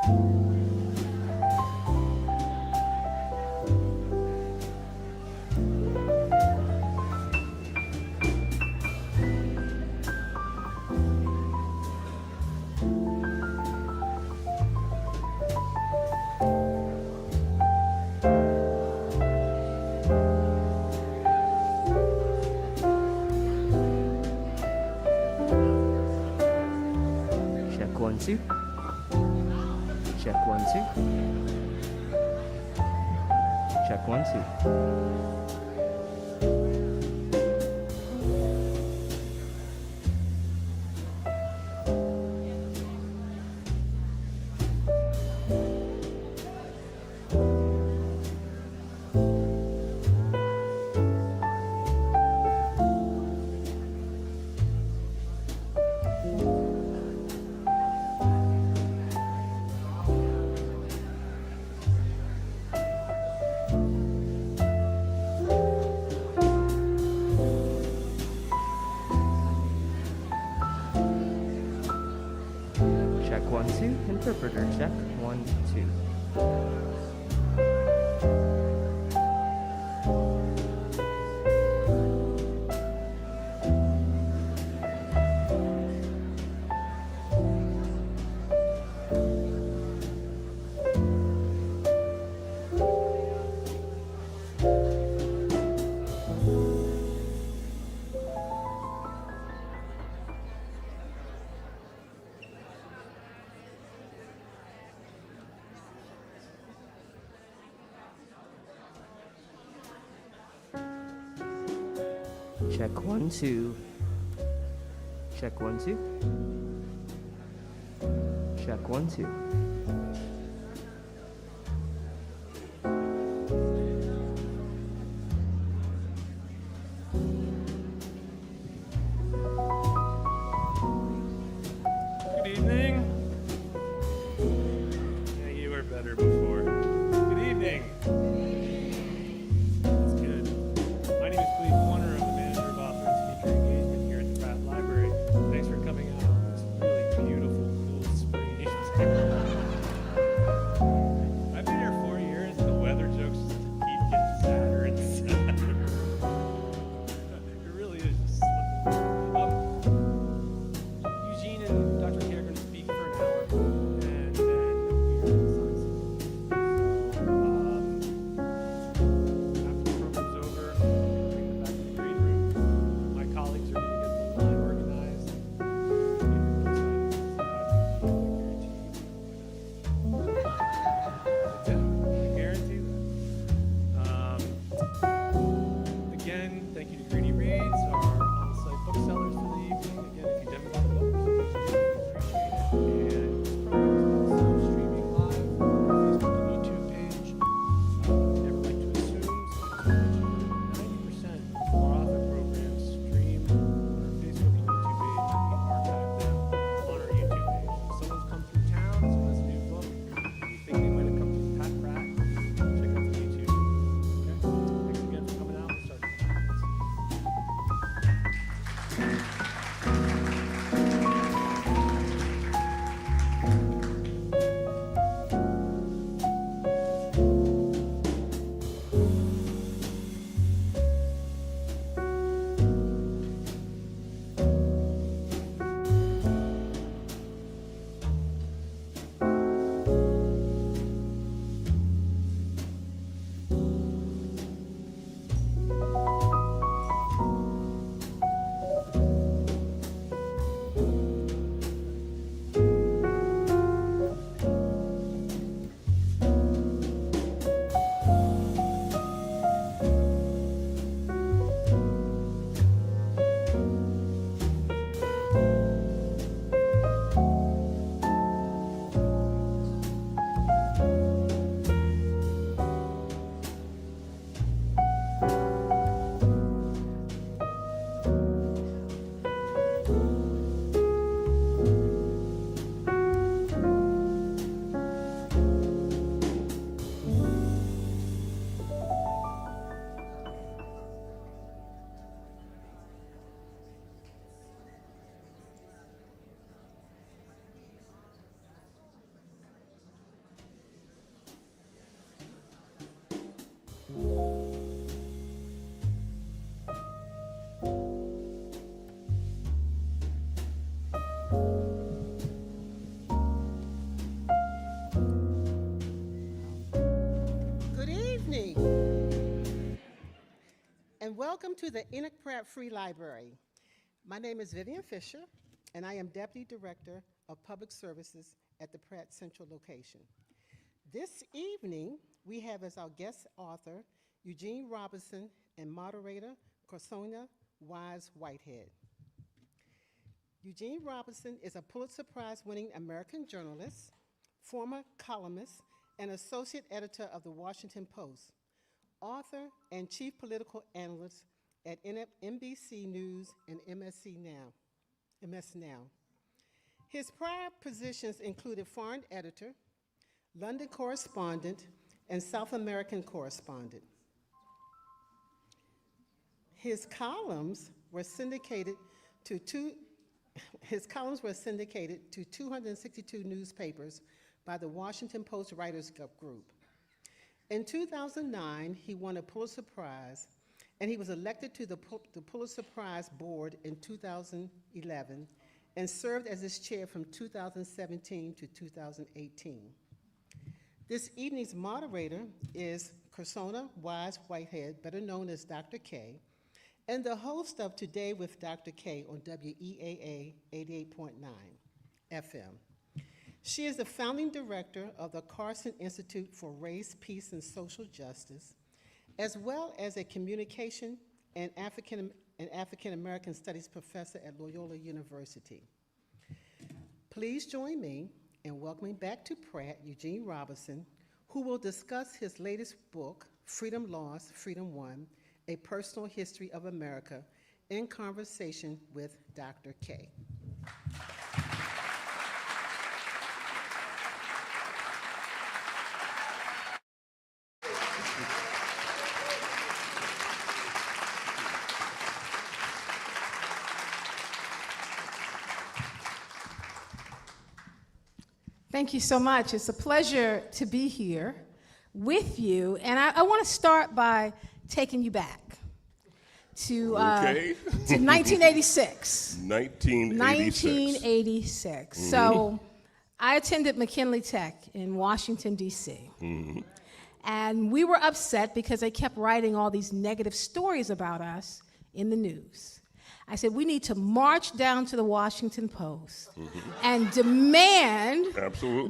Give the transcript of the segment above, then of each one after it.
Two. Check 1 2. Check 1 Check 1 2. Interpreter check 1 2. Check 1 2. Check 1 2. Check 1 2. Good evening. Yeah, you were better before. Good evening. That's good. My name is Cleve Warner. I'm the manager of author and speaker engagement here at the Pratt Library. Thanks for coming out on this really beautiful, cool spring evening. Welcome to the Enoch Pratt Free Library. My name is Vivian Fisher, and I am Deputy Director of Public Services at the Pratt Central location. This evening, we have as our guest author, Eugene Robinson, and moderator, Corsonia Wise Whitehead. Eugene Robinson is a Pulitzer Prize winning American journalist, former columnist, and associate editor of the Washington Post, author and chief political analyst at NBC News and MS Now. His prior positions included foreign editor, London correspondent, and South American correspondent. His columns were syndicated to 262 newspapers by the Washington Post Writers Group. In 2009, he won a Pulitzer Prize, and he was elected to the Pulitzer Prize board in 2011 and served as its chair from 2017 to 2018. This evening's moderator is Corsonia Wise Whitehead, better known as Dr. K, and the host of Today with Dr. K on WEAA 88.9 FM. She is the founding director of the Carson Institute for Race, Peace, and Social Justice, as well as a communication and African American Studies professor at Loyola University. Please join me in welcoming back to Pratt Eugene Robinson, who will discuss his latest book, Freedom Lost, Freedom Won, A Personal History of America, in conversation with Dr. K. Thank you so much. It's a pleasure to be here with you. And I want to start by taking you back to 1986. 1986. Mm-hmm. So I attended McKinley Tech in Washington, D.C. Mm-hmm. And we were upset because they kept writing all these negative stories about us in the news. I said, we need to march down to the Washington Post and demand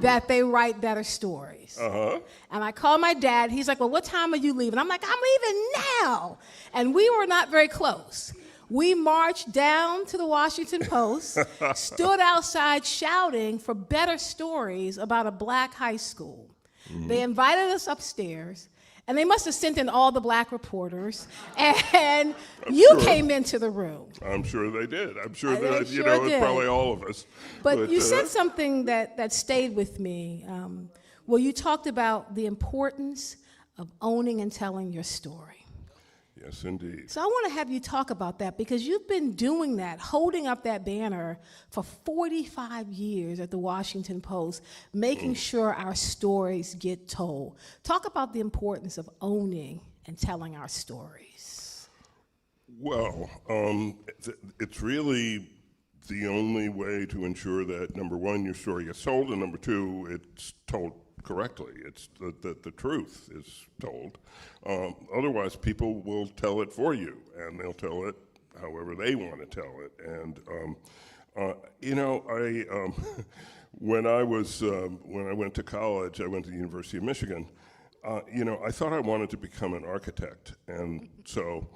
that they write better stories. And I called my dad. He's like, well, what time are you leaving? I'm like, I'm leaving now. And we were not very close. We marched down to the Washington Post, stood outside shouting for better stories about a black high school. They invited us upstairs. And they must have sent in all the black reporters, and you came into the room. I'm sure they did. I'm sure that, you know, it's probably all of us. But you said something that stayed with me. Well, you talked about the importance of owning and telling your story. Yes, indeed. So I want to have you talk about that, because you've been doing that, holding up that banner for 45 years at the Washington Post, making sure our stories get told. Talk about the importance of owning and telling our stories. Well, it's really the only way to ensure that, number one, your story gets told, and number two, it's told correctly. It's that the truth is told. Otherwise, people will tell it for you, and they'll tell it however they want to tell it. And you know, when I went to college, I went to the University of Michigan. You know, I thought I wanted to become an architect, and so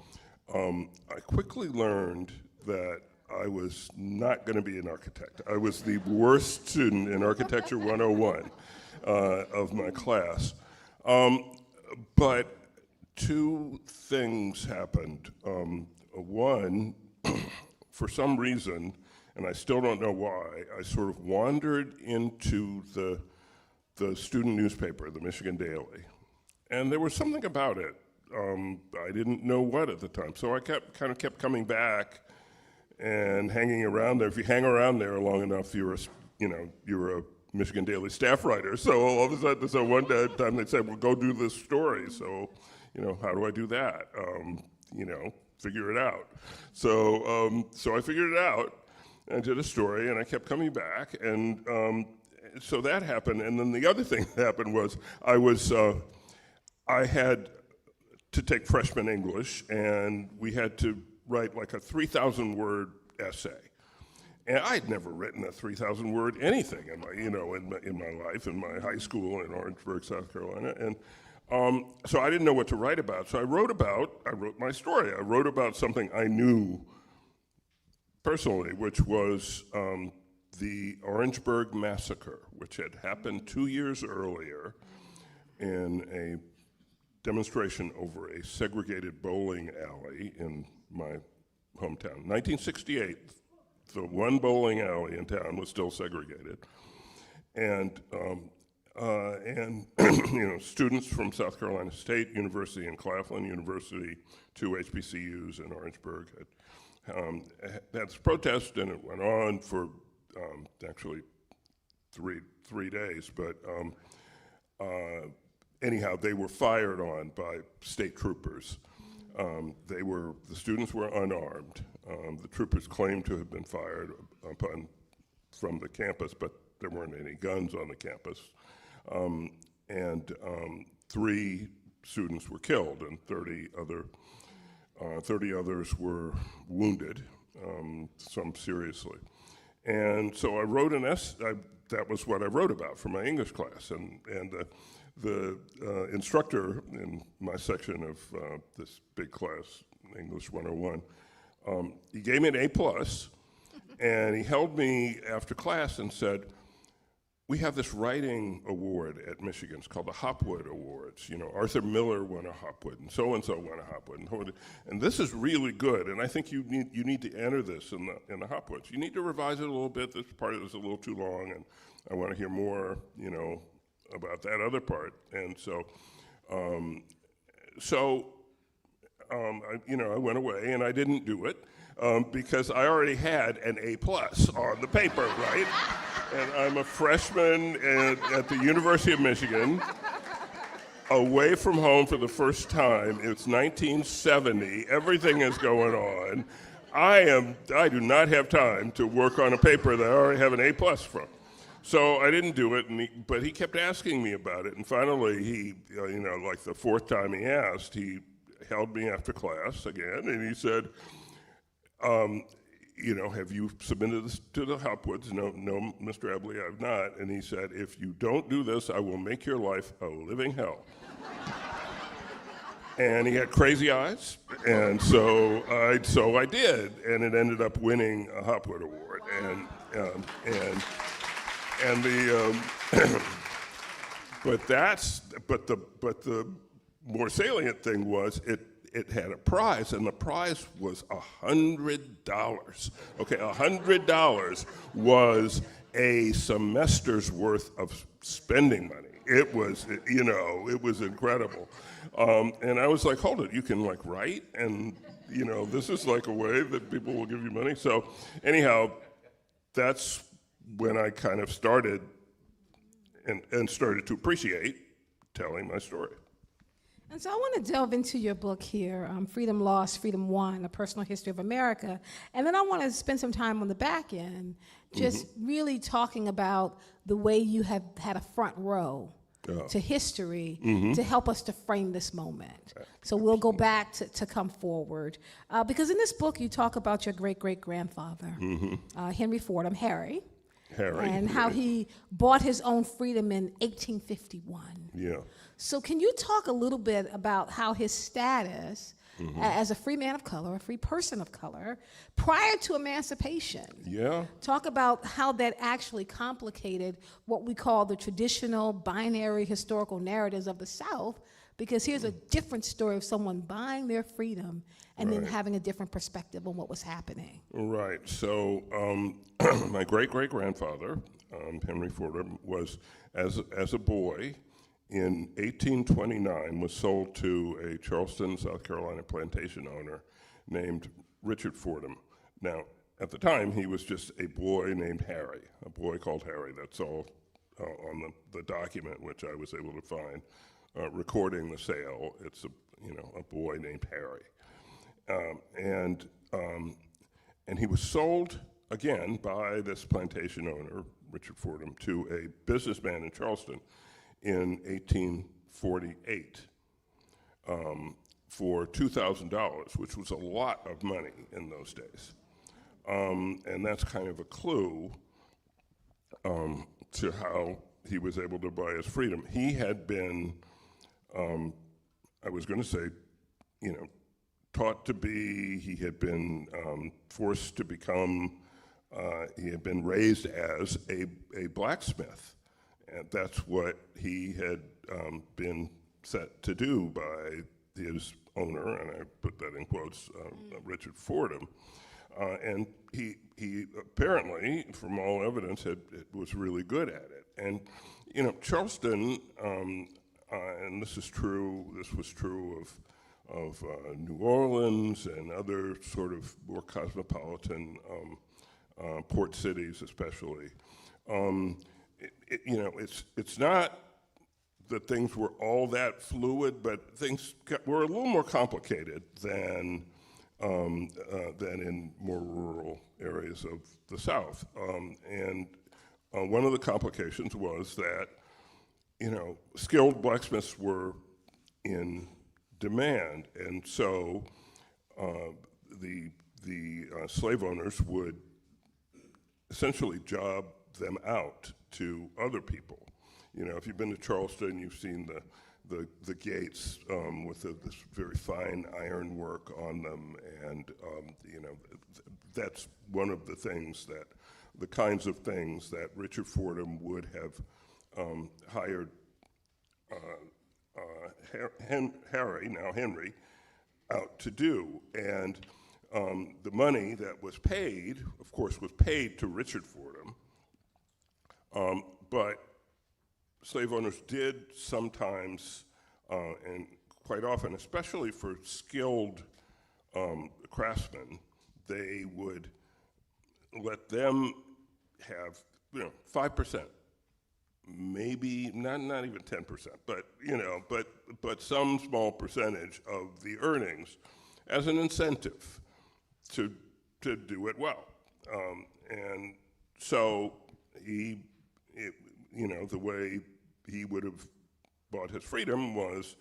I quickly learned that I was not going to be an architect. I was the worst student in Architecture 101 of my class. But two things happened. One, for some reason, and I still don't know why, I sort of wandered into the student newspaper, the Michigan Daily. And there was something about it. I didn't know what at the time. So I kept coming back and hanging around there. If you hang around there long enough, you're a Michigan Daily staff writer. So all of a sudden, so one time they said, well, go do this story. So, you know, how do I do that? You know, figure it out. So I figured it out and did a story, and I kept coming back, and so that happened. And then the other thing that happened was I had to take freshman English, and we had to write like a 3,000-word essay. And I'd never written a 3,000-word anything in my, in my life, in my high school in Orangeburg, South Carolina. And so I didn't know what to write about. So I wrote my story. I wrote about something I knew personally, which was the Orangeburg Massacre, which had happened 2 years earlier in a demonstration over a segregated bowling alley in my hometown. 1968, the one bowling alley in town was still segregated. And students from South Carolina State University and Claflin University, 2 HBCUs in Orangeburg, had this protest, and it went on for actually three days. But anyhow, they were fired on by state troopers. The students were unarmed. The troopers claimed to have been fired from the campus, but there weren't any guns on the campus. 3 students were killed, and 30 others were wounded, some seriously. And so I wrote an essay. That was what I wrote about for my English class, and the instructor in my section of this big class, English 101, he gave me an A+, and he held me after class and said, "We have this writing award at Michigan. It's called the Hopwood Awards. Arthur Miller won a Hopwood, and so-and-so won a Hopwood. And this is really good, and I think you need to enter this in the Hopwoods. You need to revise it a little bit. This part is a little too long, and I want to hear more, about that other part." And so, I went away, and I didn't do it because I already had an A+ on the paper, right? And I'm a freshman at the University of Michigan, away from home for the first time. It's 1970. Everything is going on. I do not have time to work on a paper that I already have an A+ from. So I didn't do it, but he kept asking me about it. And finally, he, like the 4th time he asked, he held me after class again, and he said, have you submitted this to the Hopwoods? No, Mr. Ebley, I've not. And he said, "If you don't do this, I will make your life a living hell." And he had crazy eyes, and so I did, and it ended up winning a Hopwood Award. But the more salient thing was it had a prize, and the prize was $100. Okay, $100 was a semester's worth of spending money. It was incredible. And I was like, hold it, you can write, and this is like a way that people will give you money. So anyhow, that's when I kind of started and started to appreciate telling my story. And so I want to delve into your book here, Freedom Lost, Freedom Won, A Personal History of America. And then I want to spend some time on the back end, just really talking about the way you have had a front row to history to help us to frame this moment. So we'll go back to come forward. Because in this book, you talk about your great-great-grandfather, Henry Fordham, Harry, and how he bought his own freedom in 1851. Yeah. So can you talk a little bit about how his status as a free man of color, a free person of color, prior to emancipation? Yeah. Talk about how that actually complicated what we call the traditional binary historical narratives of the South, because here's a different story of someone buying their freedom and then having a different perspective on what was happening. Right. So my great-great-grandfather, Henry Fordham, was, as a boy, in 1829, was sold to a Charleston, South Carolina plantation owner named Richard Fordham. Now, at the time, he was just a boy named Harry, a boy called Harry. That's all on the document, which I was able to find, recording the sale. It's a boy named Harry. And he was sold, again, by this plantation owner, Richard Fordham, to a businessman in Charleston in 1848. for $2,000, which was a lot of money in those days. And that's kind of a clue to how he was able to buy his freedom. He had been, I was going to say, taught to be, he had been forced to become, he had been raised as a blacksmith. And that's what he had been set to do by his owner, and I put that in quotes, Richard Fordham. And he apparently, from all evidence, was really good at it. And Charleston, and this was true of New Orleans and other sort of more cosmopolitan port cities, especially. It's not that things were all that fluid, but things were a little more complicated than in more rural areas of the South. And one of the complications was that, skilled blacksmiths were in demand, and so the slave owners would essentially job them out to other people. If you've been to Charleston, you've seen the gates with this very fine iron work on them, and that's one of the kinds of things that Richard Fordham would have hired Henry, out to do. And the money that was paid, of course, was paid to Richard Fordham, but slave owners did sometimes, and quite often, especially for skilled craftsmen, they would let them have 5%, maybe not even 10%, but some small percentage of the earnings as an incentive to do it well. And so the way he would have bought his freedom was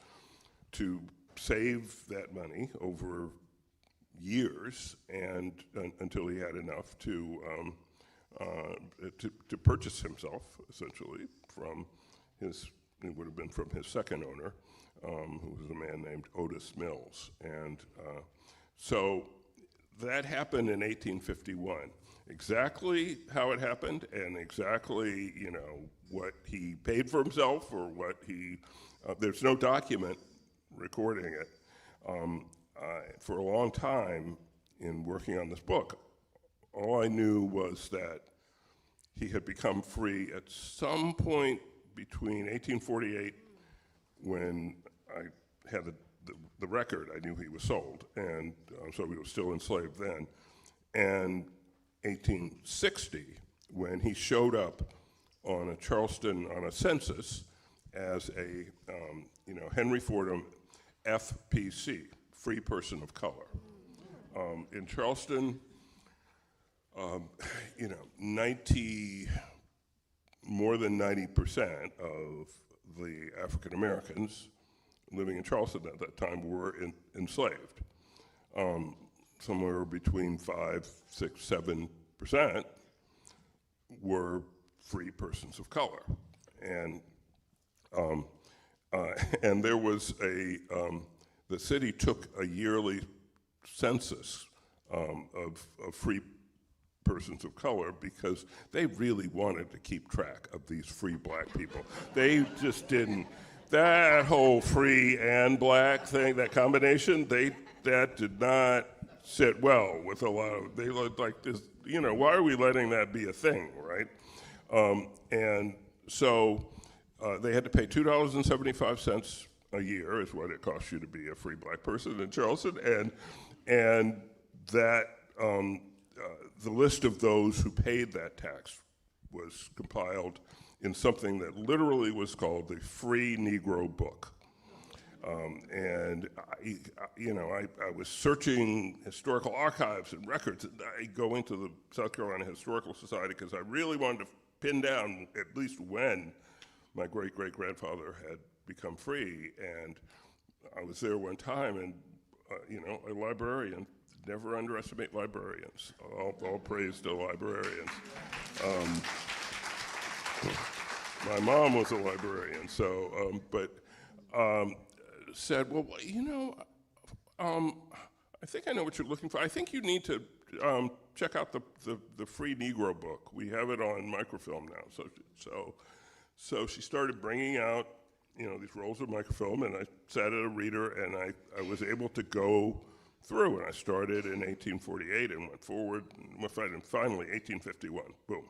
to save that money over years and until he had enough to purchase himself, essentially, from it would have been from his second owner, who was a man named Otis Mills. And so that happened in 1851. Exactly how it happened and exactly, what he paid for himself or what there's no document recording it. For a long time in working on this book, all I knew was that he had become free at some point between 1848, when I had the record, I knew he was sold, and so he was still enslaved then, and 1860, when he showed up on a census as a Henry Fordham FPC, free person of color. In Charleston, more than 90% of the African Americans living in Charleston at that time were enslaved. Somewhere between 5, 6, 7% were free persons of color, and there was the city took a yearly census of free persons of color because they really wanted to keep track of these free black people. They just didn't. That whole free and black thing, that combination, that did not sit well with a lot of, they looked like this, why are we letting that be a thing, right? And so they had to pay $2.75 a year is what it costs you to be a free black person in Charleston, and that the list of those who paid that tax was compiled in something that literally was called the Free Negro Book. And I was searching historical archives and records, and I go into the South Carolina Historical Society because I really wanted to pin down at least when my great-great-grandfather had become free. And I was there one time, and a librarian, never underestimate librarians. All praise to librarians. My mom was a librarian, so, said, well, I think I know what you're looking for. I think you need to check out the free Negro book. We have it on microfilm now. So she started bringing out, these rolls of microfilm, and I sat at a reader, and I was able to go through, and I started in 1848 and went forward, and finally 1851, boom.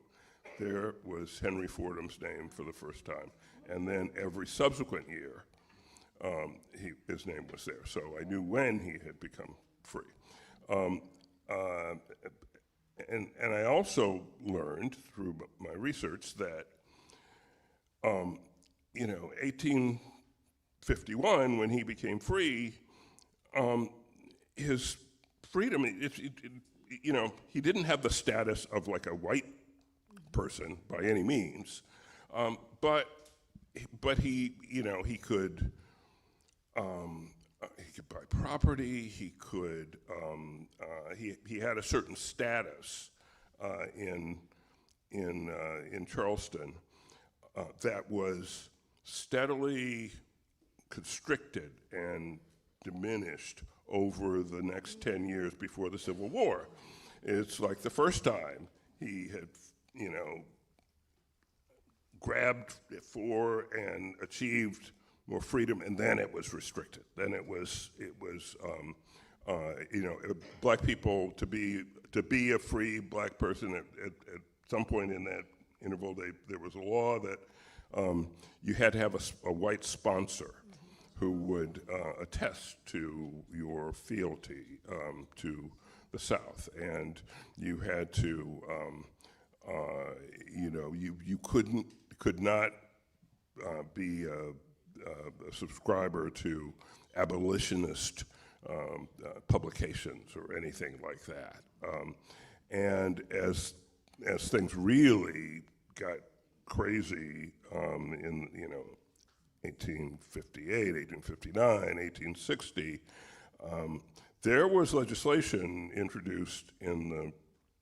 There was Henry Fordham's name for the first time. And then every subsequent year, his name was there. So I knew when he had become free. And I also learned through my research that, 1851, when he became free, his freedom, he didn't have the status of like a white person by any means, but he could buy property. He could he had a certain status in Charleston that was steadily constricted and diminished over the next 10 years before the Civil War. It's like the first time he had grabbed for and achieved more freedom, and then it was restricted. Then it was black people to be a free black person at some point in that interval. There was a law that you had to have a white sponsor who would attest to your fealty to the South, and you had to. You could not be a subscriber to abolitionist publications or anything like that. And as things really got crazy in 1858, 1859, 1860, there was legislation introduced in the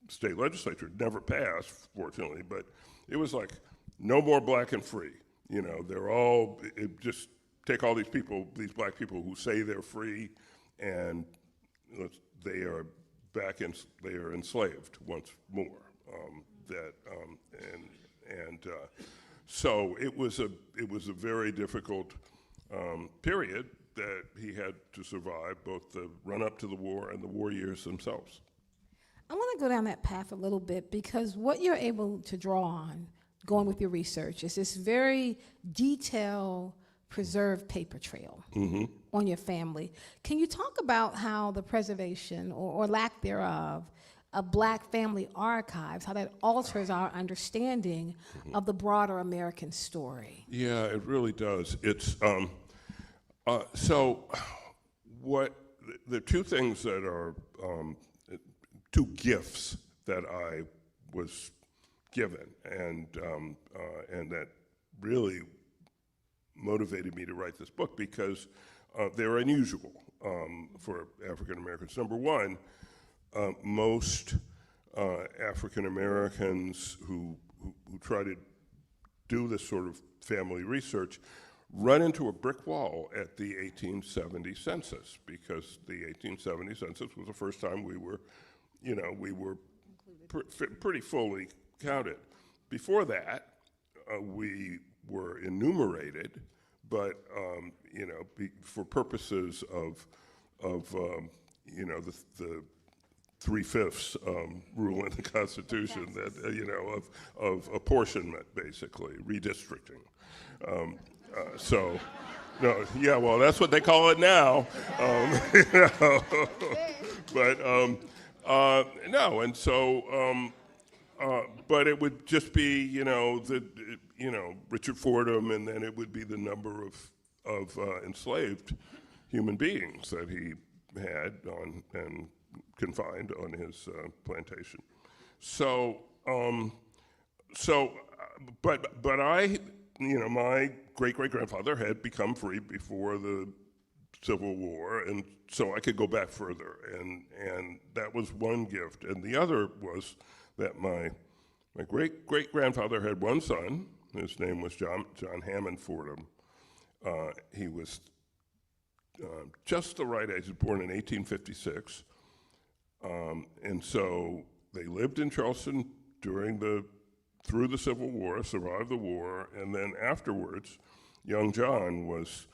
state legislature. It never passed, fortunately, but it was like, no more black and free. They're all, just take all these people, these black people who say they're free, and they are they are enslaved once more. So it was a very difficult period that he had to survive, both the run-up to the war and the war years themselves. I want to go down that path a little bit, because what you're able to draw on, going with your research, is this very detailed, preserved paper trail on your family. Can you talk about how the preservation, or lack thereof, of Black family archives, how that alters our understanding of the broader American story? Yeah, it really does. It's so what the two things that are two gifts that I was given, and that really motivated me to write this book, because they're unusual for African Americans. Number one, most African Americans who try to do this sort of family research run into a brick wall at the 1870 census, because the 1870 census was the first time we were pretty fully counted. Before that, we were enumerated, but for purposes of the 3/5 rule in the Constitution, that of apportionment, basically redistricting. So, no, yeah, well, that's what they call it now. But no, and so, but it would just be Richard Fordham, and then it would be the number of enslaved human beings that he had on and confined on his plantation. So, but I, my great-great-grandfather had become free before the Civil War, and so I could go back further, and that was one gift. And the other was that my great-great-grandfather had one son. His name was John Hammond Fordham. He was just the right age. He was born in 1856, and so they lived in Charleston through the Civil War, survived the war, and then afterwards, young John was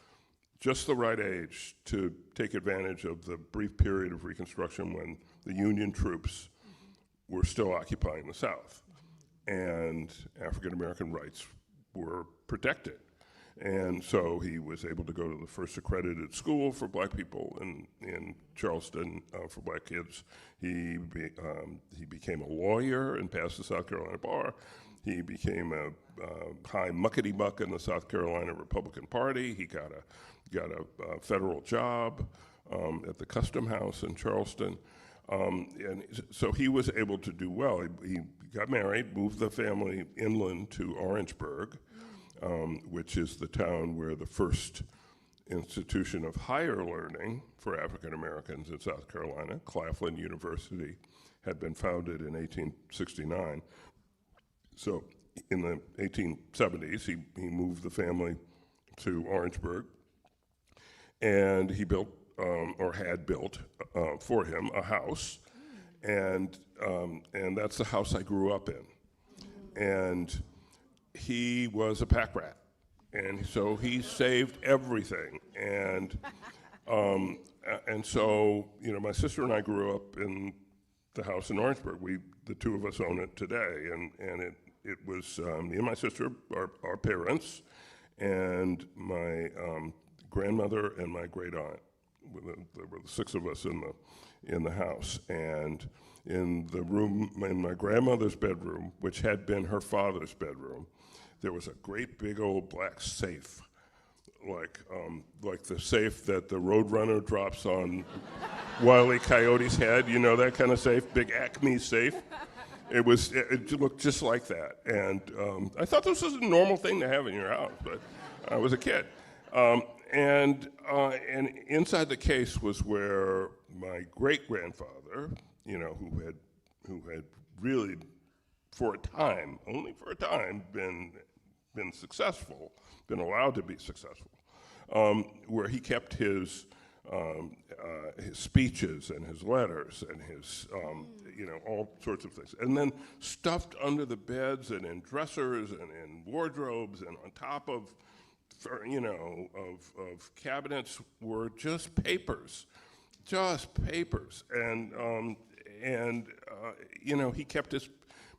just the right age to take advantage of the brief period of Reconstruction when the Union troops were still occupying the South, and African American rights were protected. And so he was able to go to the first accredited school for black people in Charleston for black kids. He became a lawyer and passed the South Carolina bar. He became a high muckety-muck in the South Carolina Republican Party. He got a federal job at the Custom House in Charleston. And so he was able to do well. He got married, moved the family inland to Orangeburg, which is the town where the first institution of higher learning for African Americans in South Carolina, Claflin University, had been founded in 1869. So in the 1870s, he moved the family to Orangeburg, and he built, or had built for him, a house, and that's the house I grew up in. And he was a pack rat, and so he saved everything. And so, you know, my sister and I grew up in the house in Orangeburg. The two of us own it today, and it was me and my sister, our parents, and my grandmother and my great aunt. There were the six of us in the house, and in the room, in my grandmother's bedroom, which had been her father's bedroom, there was a great big old black safe, like the safe that the Roadrunner drops on Wile E. Coyote's head, you know, that kind of safe, big Acme safe. It looked just like that, and I thought this was a normal thing to have in your house, but I was a kid. And inside the case was where my great-grandfather, you know, who had really, for a time, only for a time, been successful, been allowed to be successful, where he kept his speeches and his letters and his, you know, all sorts of things. And then stuffed under the beds and in dressers and in wardrobes and on top of, you know, of cabinets were just papers. And you know,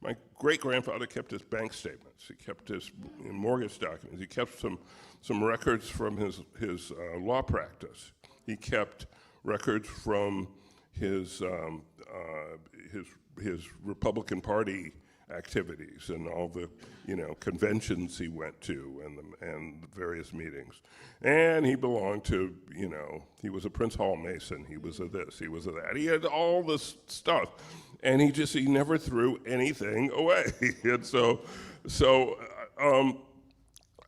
my great-grandfather kept his bank statements. He kept his mortgage documents. He kept some records from his law practice. He kept records from his Republican Party activities and all the, you know, conventions he went to and the various meetings. And he belonged to, you know, he was a Prince Hall Mason. He was a this, he was a that. He had all this stuff, and he never threw anything away. And so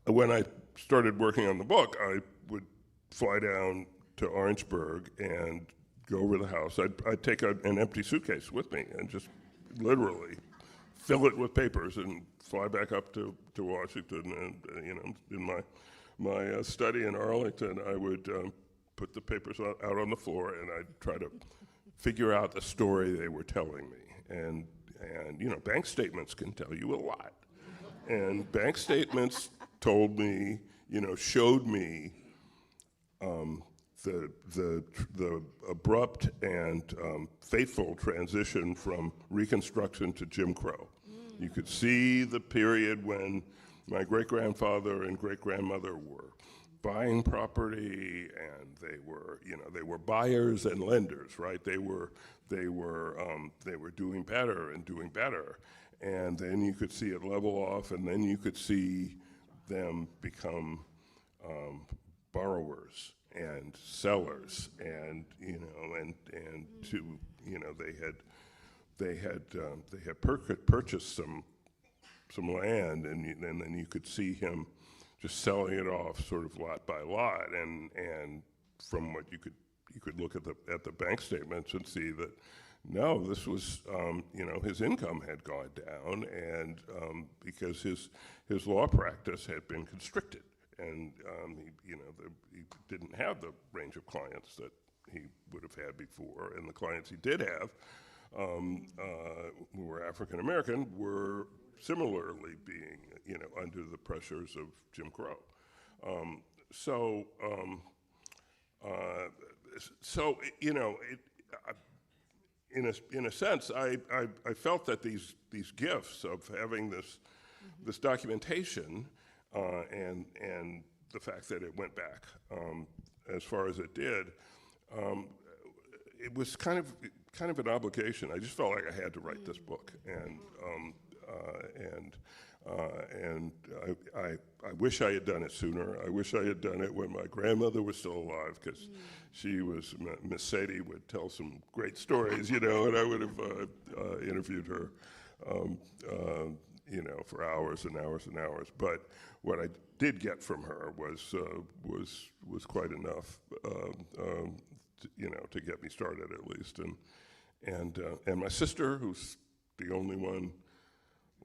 when I started working on the book, I would fly down to Orangeburg and go over the house. I'd take an empty suitcase with me and just literally fill it with papers and fly back up to Washington. And you know, in my study in Arlington, I would put the papers out on the floor, and I'd try to figure out the story they were telling me. And you know, bank statements can tell you a lot. And bank statements told me, you know, showed me the abrupt and fateful transition from Reconstruction to Jim Crow. You could see the period when my great-grandfather and great-grandmother were buying property, and they were buyers and lenders, right? They were doing better and doing better, and then you could see it level off, and then you could see them become borrowers and sellers, and you know, and to, you know, they had purchased some land, and then you could see him just selling it off sort of lot by lot, and from what you could look at the bank statements and see that no, this was his income had gone down, and because his law practice had been constricted, and he didn't have the range of clients that he would have had before, and the clients he did have, who were African American, were similarly being under the pressures of Jim Crow. In a sense, I felt that these gifts of having this documentation and the fact that it went back as far as it did, it was kind of an obligation. I just felt like I had to write this book, and I wish I had done it sooner. I wish I had done it when my grandmother was still alive, because she was, Miss Sadie would tell some great stories, and I would have interviewed her, for hours and hours and hours. But what I did get from her was quite enough, to get me started at least. And my sister, who's the only one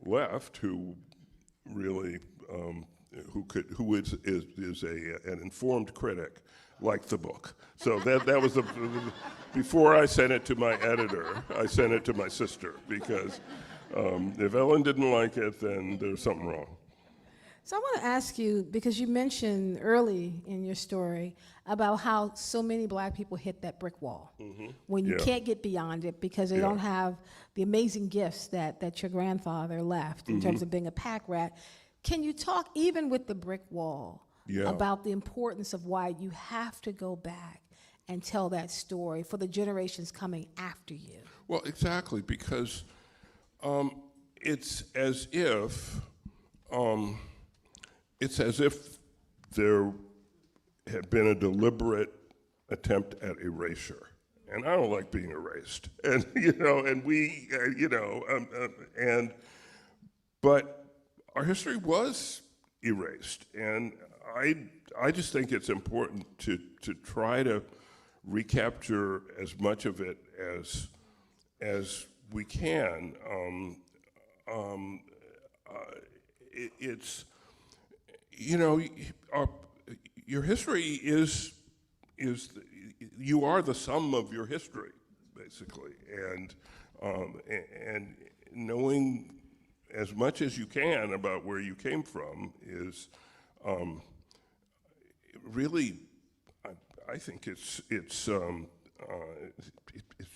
left who really who is an informed critic, liked the book. So that was before I sent it to my editor, I sent it to my sister, because if Ellen didn't like it, then there's something wrong. So I want to ask you, because you mentioned early in your story about how so many black people hit that brick wall when you can't get beyond it because they don't have the amazing gifts that your grandfather left in terms of being a pack rat. Can you talk, even with the brick wall, about the importance of why you have to go back and tell that story for the generations coming after you? Well, exactly, because it's as if there had been a deliberate attempt at erasure, and I don't like being erased, and but our history was erased, and I just think it's important to try to recapture as much of it as we can. It's your history is you are the sum of your history, basically, and knowing as much as you can about where you came from is really, I think it's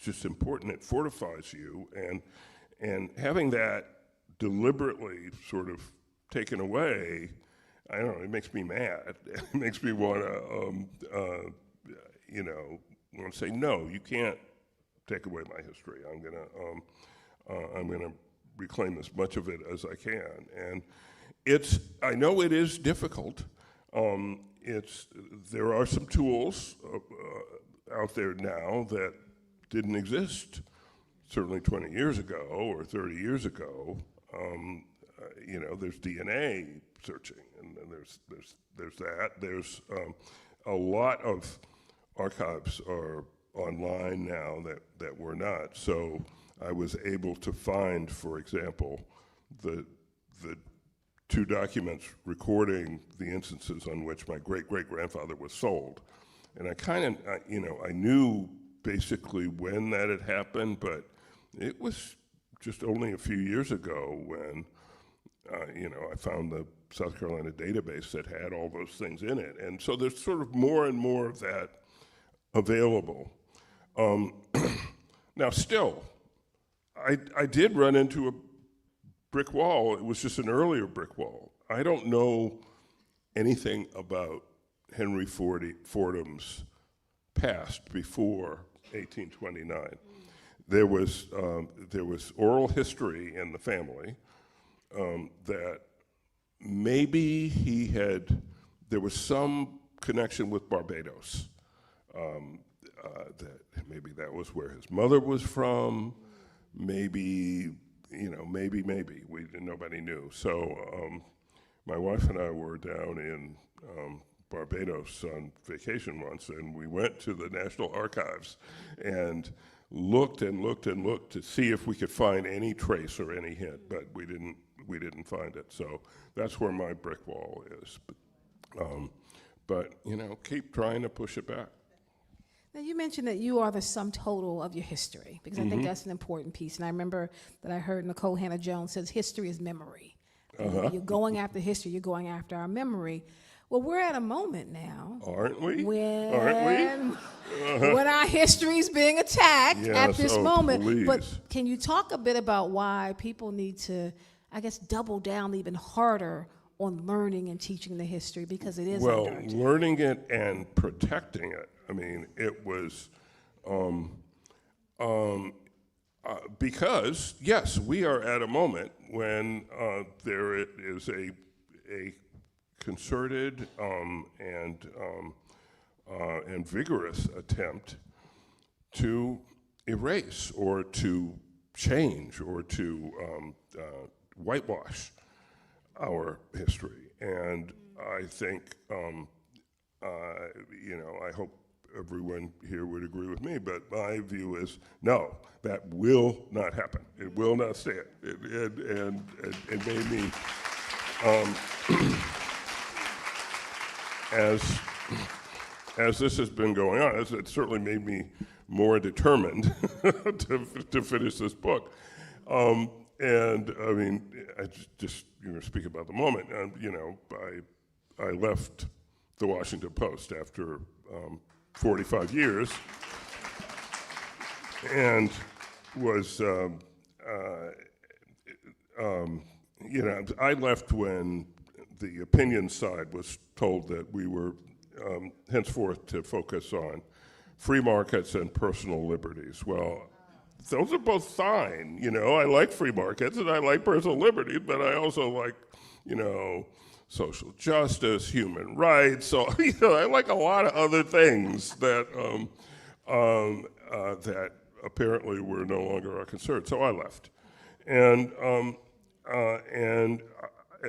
just important. It fortifies you, and having that deliberately sort of taken away, I don't know, it makes me mad. It makes me want to, want to say, no, you can't take away my history. I'm gonna reclaim as much of it as I can. And I know it is difficult. There are some tools out there now that didn't exist certainly 20 years ago or 30 years ago. There's DNA searching, and there's that. There's a lot of archives are online now that were not. So I was able to find, for example, the two documents recording the instances on which my great-great-grandfather was sold. And I knew basically when that had happened, but it was just only a few years ago when I found the South Carolina database that had all those things in it. And so there's sort of more and more of that available. Now still, I did run into a brick wall. It was just an earlier brick wall. I don't know anything about Henry Fordham's past before 1829. There was oral history in the family that maybe there was some connection with Barbados. That maybe that was where his mother was from. Maybe nobody knew. So my wife and I were down in Barbados on vacation once, and we went to the National Archives and looked and looked and looked to see if we could find any trace or any hint, but we didn't find it. So that's where my brick wall is. But you know, keep trying to push it back. Now, you mentioned that you are the sum total of your history, because I think that's an important piece. And I remember that I heard Nicole Hannah-Jones says history is memory. You're going after history, you're going after our memory. Well, we're at a moment now. Aren't we? When our history is being attacked at this moment. Please. But can you talk a bit about why people need to, I guess, double down even harder on learning and teaching the history, because it is under-attack? Learning it and protecting it. I mean, it was because, yes, we are at a moment when there is a concerted and vigorous attempt to erase or to change or to whitewash our history. And I think, you know, I hope everyone here would agree with me, but my view is no, that will not happen. It will not stand. And it made me, as this has been going on, it certainly made me more determined to finish this book. And I mean, I just you know, speak about the moment. You know, I left the Washington Post after 45 years, and was you know, I left when the opinion side was told that we were henceforth to focus on free markets and personal liberties. Well, those are both fine, you know. I like free markets and I like personal liberties, but I also like, you know, social justice, human rights. So, you know, I like a lot of other things that that apparently were no longer our concern. So I left, and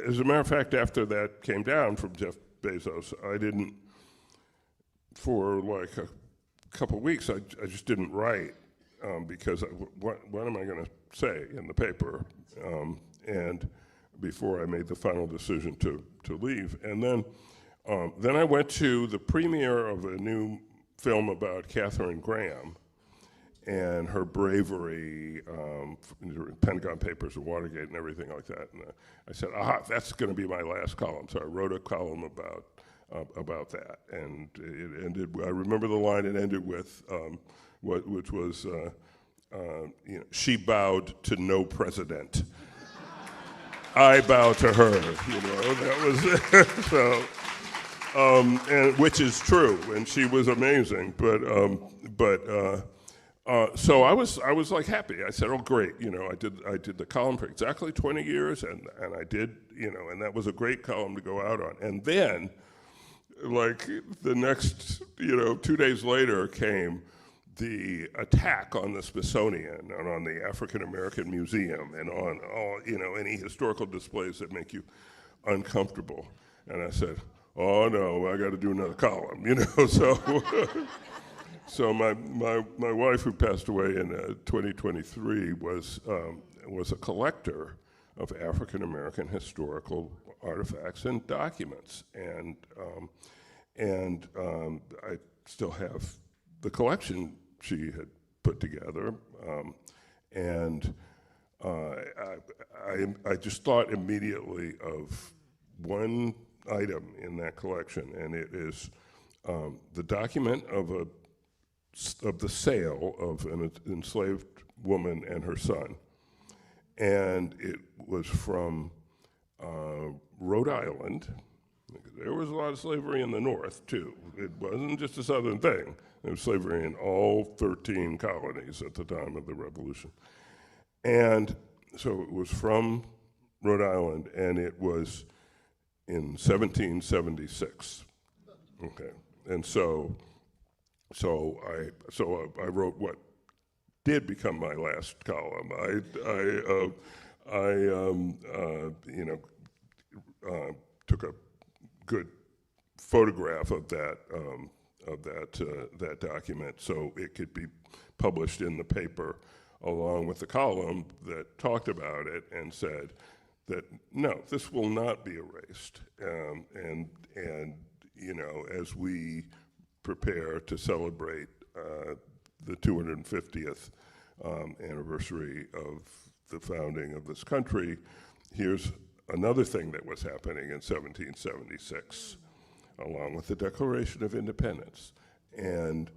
as a matter of fact, after that came down from Jeff Bezos, I didn't, for like a couple of weeks, I just didn't write. Because what am I going to say in the paper? And before I made the final decision to leave, and then I went to the premiere of a new film about Katharine Graham and her bravery, Pentagon Papers and Watergate and everything like that. And I said, that's going to be my last column. So I wrote a column about that, and it ended. I remember the line it ended with. Which was, you know, she bowed to no president. I bow to her, you know, that was it. So, and which is true, and she was amazing. So I was like happy. I said, oh great, you know, I did the column for exactly 20 years, and I did, you know, and that was a great column to go out on. And then, like the next, you know, 2 days later came the attack on the Smithsonian and on the African American Museum and on all, you know, any historical displays that make you uncomfortable. And I said, oh no, I got to do another column, you know. So, so my wife, who passed away in 2023, was a collector of African American historical artifacts and documents, and I still have the collection she had put together, and I just thought immediately of one item in that collection, and it is the document of the sale of an enslaved woman and her son, and it was from Rhode Island. There was a lot of slavery in the North too. It wasn't just a Southern thing. There was slavery in all 13 colonies at the time of the Revolution. And so it was from Rhode Island, and it was in 1776. Okay, and so I wrote what did become my last column. I took a good photograph of that that document, so it could be published in the paper along with the column that talked about it and said that no, this will not be erased, and you know, as we prepare to celebrate the 250th anniversary of the founding of this country, here's another thing that was happening in 1776, along with the Declaration of Independence. And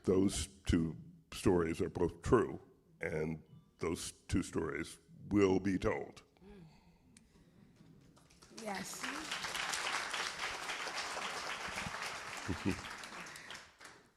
those two stories are both true, and those two stories will be told. Yes.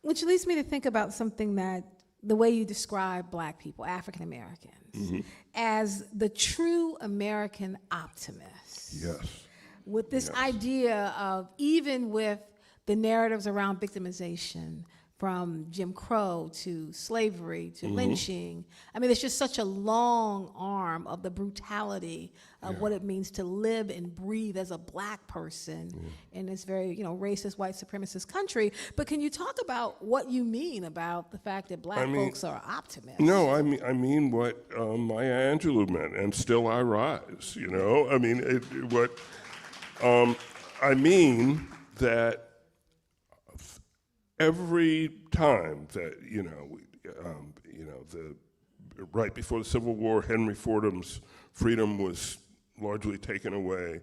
Which leads me to think about something that the way you describe Black people, African Americans, as the true American optimists. Yes. With this Yes. idea of, even with the narratives around victimization, from Jim Crow to slavery to lynching, I mean, there's just such a long arm of the brutality of what it means to live and breathe as a Black person in this very, you know, racist, white supremacist country. But can you talk about what you mean about the fact that Black folks are optimists? No, I mean what Maya Angelou meant, and still I rise, you know? I mean, I mean that every time that, right before the Civil War, Henry Fordham's freedom was largely taken away,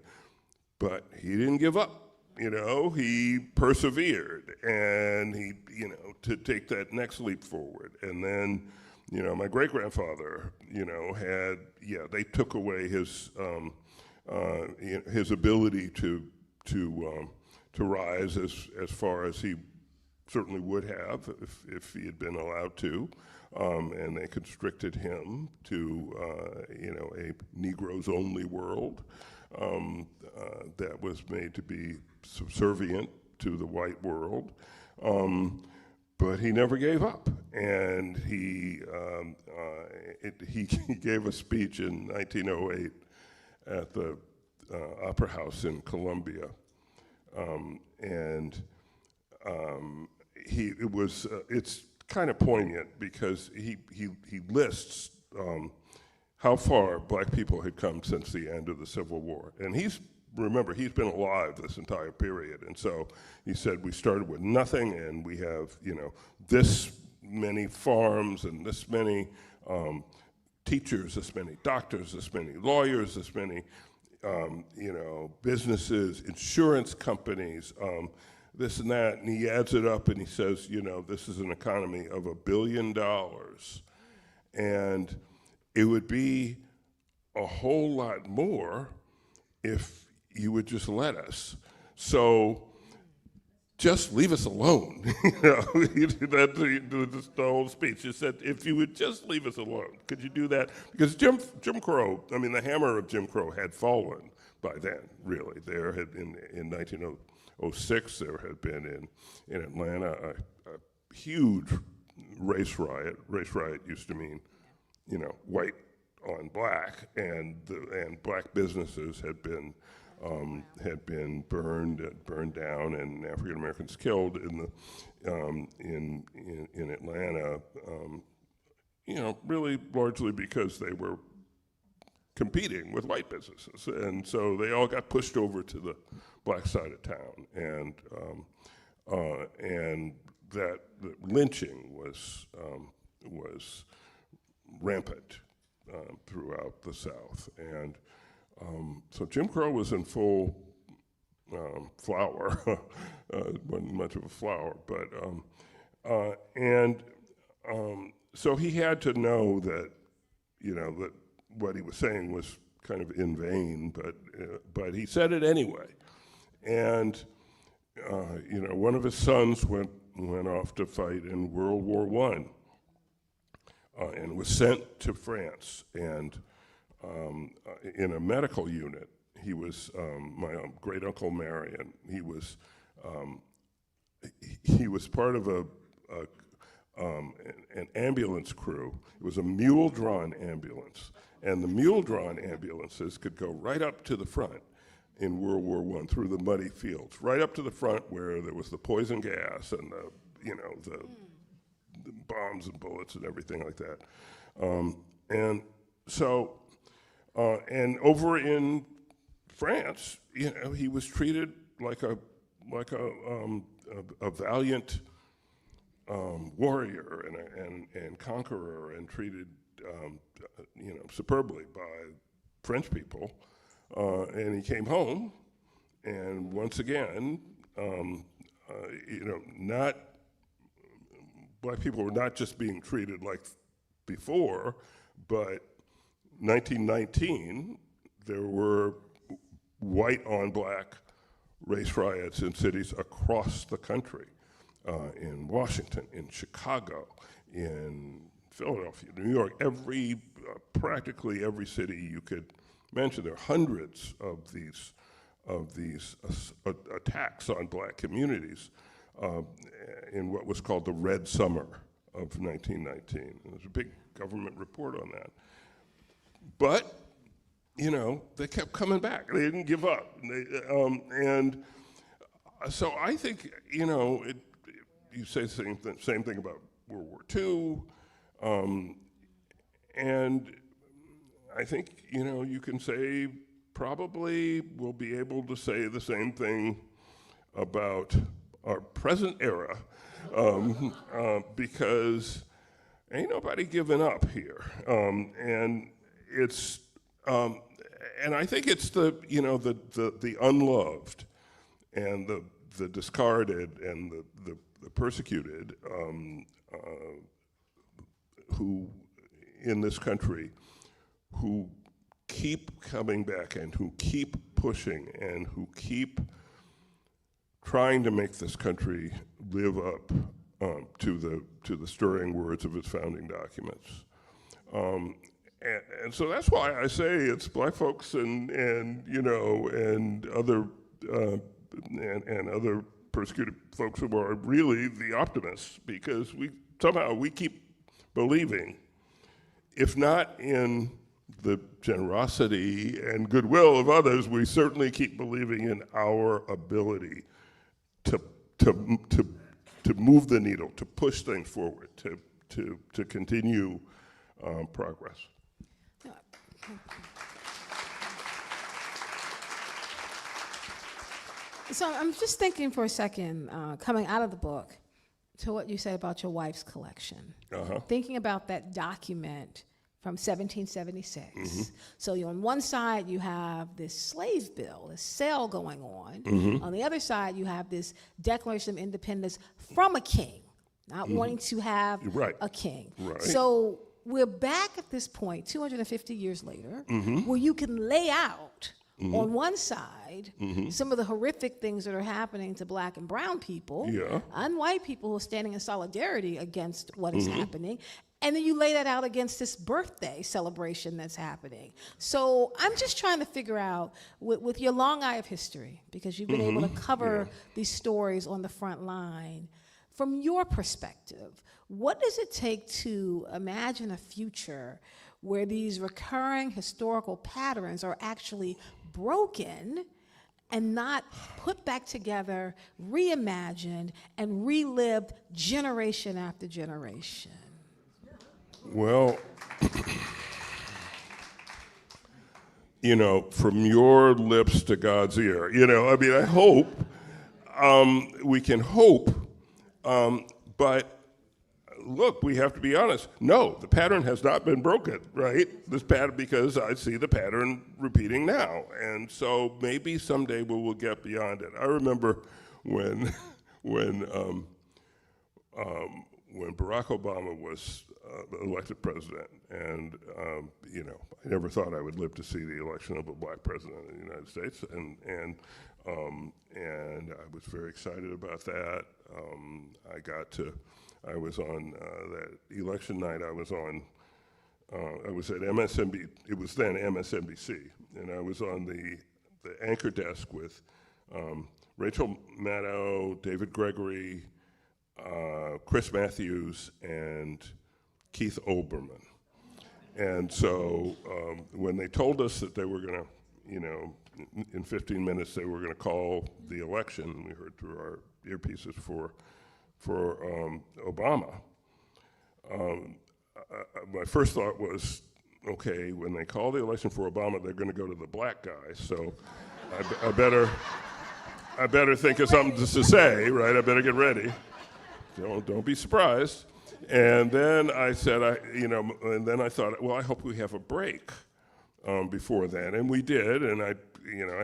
but he didn't give up, you know, he persevered, and he, you know, to take that next leap forward. And then, you know, my great-grandfather, you know, had, they took away his ability to rise as far as he certainly would have if he had been allowed to, and they constricted him to a Negroes-only world that was made to be subservient to the white world, but he never gave up, and he gave a speech in 1908 at the Opera House in Columbia, it's kind of poignant because he lists how far Black people had come since the end of the Civil War. And remember, he's been alive this entire period. And so he said, we started with nothing, and we have, you know, this many farms and this many teachers, this many doctors, this many lawyers, this many, businesses, insurance companies, this and that, and he adds it up and he says, you know, this is an economy of $1 billion, and it would be a whole lot more if you would just let us. So just leave us alone. That's the whole speech. He said, if you would just leave us alone, could you do that? Because Jim Crow, I mean, the hammer of Jim Crow had fallen by then, really. There had, in 1906, there had been in Atlanta a huge race riot. Race riot used to mean, you know, white on black, and black businesses had been burned down, and African Americans killed in Atlanta. You know, really largely because they were competing with white businesses, and so they all got pushed over to the black side of town, and that the lynching was rampant throughout the South, and so Jim Crow was in full flower, wasn't much of a flower, but so he had to know that, you know, that what he was saying was kind of in vain, but he said it anyway. And you know, one of his sons went off to fight in World War I, and was sent to France. And in a medical unit, he was my great uncle Marion. He was part of an ambulance crew. It was a mule-drawn ambulance. And the mule-drawn ambulances could go right up to the front, in World War I through the muddy fields, right up to the front where there was the poison gas and the bombs and bullets and everything like that. And so, and over in France, he was treated like a valiant warrior and conqueror, and treated superbly by French people. And he came home, and once again, black people were not just being treated like before, but 1919, there were white on black race riots in cities across the country, in Washington, in Chicago, in Philadelphia, New York, practically every city you could mention. There are hundreds of these attacks on black communities in what was called the Red Summer of 1919. There's a big government report on that. But, they kept coming back. They didn't give up. And so I think, you say the same thing about World War II, and I think, you can say probably we'll be able to say the same thing about our present era, because ain't nobody giving up here. And it's, and I think it's the unloved and the discarded and the persecuted who, in this country, who keep coming back and who keep pushing and who keep trying to make this country live up to the stirring words of its founding documents. And so that's why I say it's black folks and other other persecuted folks who are really the optimists, because we keep believing, if not in the generosity and goodwill of others, we certainly keep believing in our ability to move the needle, to push things forward, to continue progress. So I'm just thinking for a second, coming out of the book, to what you said about your wife's collection. Thinking about that document from 1776. Mm-hmm. So on one side you have this slave bill, this sale going on. Mm-hmm. On the other side you have this Declaration of Independence from a king, not wanting to have a king. Right. So we're back at this point, 250 years later, where you can lay out on one side some of the horrific things that are happening to black and brown people, and white people who are standing in solidarity against what is happening. And then you lay that out against this birthday celebration that's happening. So I'm just trying to figure out, with your long eye of history, because you've been able to cover these stories on the front line, from your perspective, what does it take to imagine a future where these recurring historical patterns are actually broken and not put back together, reimagined, and relived generation after generation? Well, from your lips to God's ear, I hope, we can hope, but look, we have to be honest. No, the pattern has not been broken, right? This pattern, because I see the pattern repeating now. And so maybe someday we will get beyond it. I remember when Barack Obama was elected president, and I never thought I would live to see the election of a black president in the United States, and I was very excited about that. I was on that election night. I was at MSNBC. It was then MSNBC, and I was on the anchor desk with Rachel Maddow, David Gregory, Chris Matthews, and Keith Olbermann. And so when they told us that they were going to, in 15 minutes they were going to call the election. We heard through our earpieces for Obama. My first thought was, okay, when they call the election for Obama, they're going to go to the black guy. So I better think of something to say, right? I better get ready. Don't be surprised. And then I said, and then I thought, well, I hope we have a break before then, and we did. And I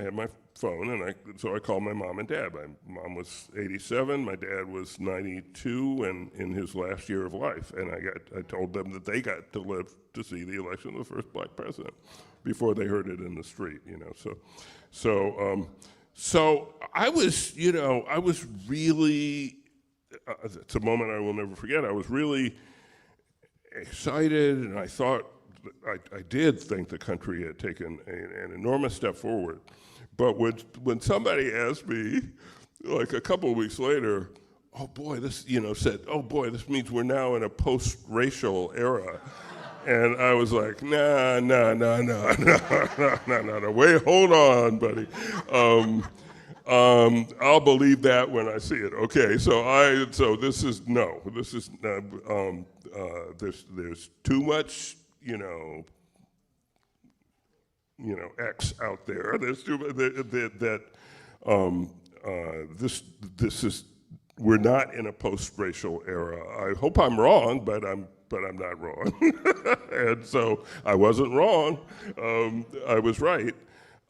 had my phone, and so I called my mom and dad. My mom was 87, my dad was 92, and in his last year of life. And I told them that they got to live to see the election of the first black president before they heard it in the street. So I was really. It's a moment I will never forget. I was really excited, and I thought, I did think the country had taken an enormous step forward. But when somebody asked me, like a couple of weeks later, oh boy, this means we're now in a post-racial era. And I was like, no, wait, hold on, buddy. I'll believe that when I see it. Okay, there's too much, X out there. There's too we're not in a post-racial era. I hope I'm wrong, but I'm not wrong. And so I wasn't wrong. I was right.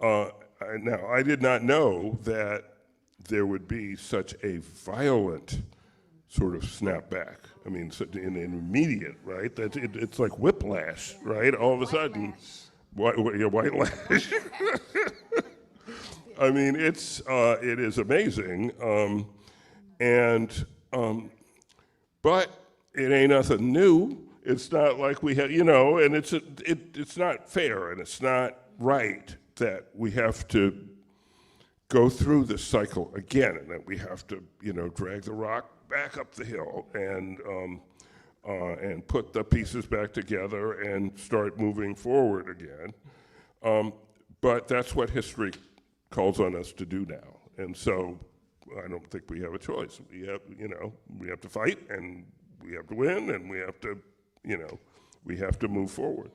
Now, I did not know that there would be such a violent sort of snapback. I mean, in immediate, right? It's like whiplash, right? All of a sudden, white lash. I mean, it is amazing, but it ain't nothing new. It's not like we had, and it's not fair and it's not right that we have to go through this cycle again, and that we have to, drag the rock back up the hill and put the pieces back together and start moving forward again. But that's what history calls on us to do now, and so I don't think we have a choice. We have to fight, and we have to win, and we have to move forward.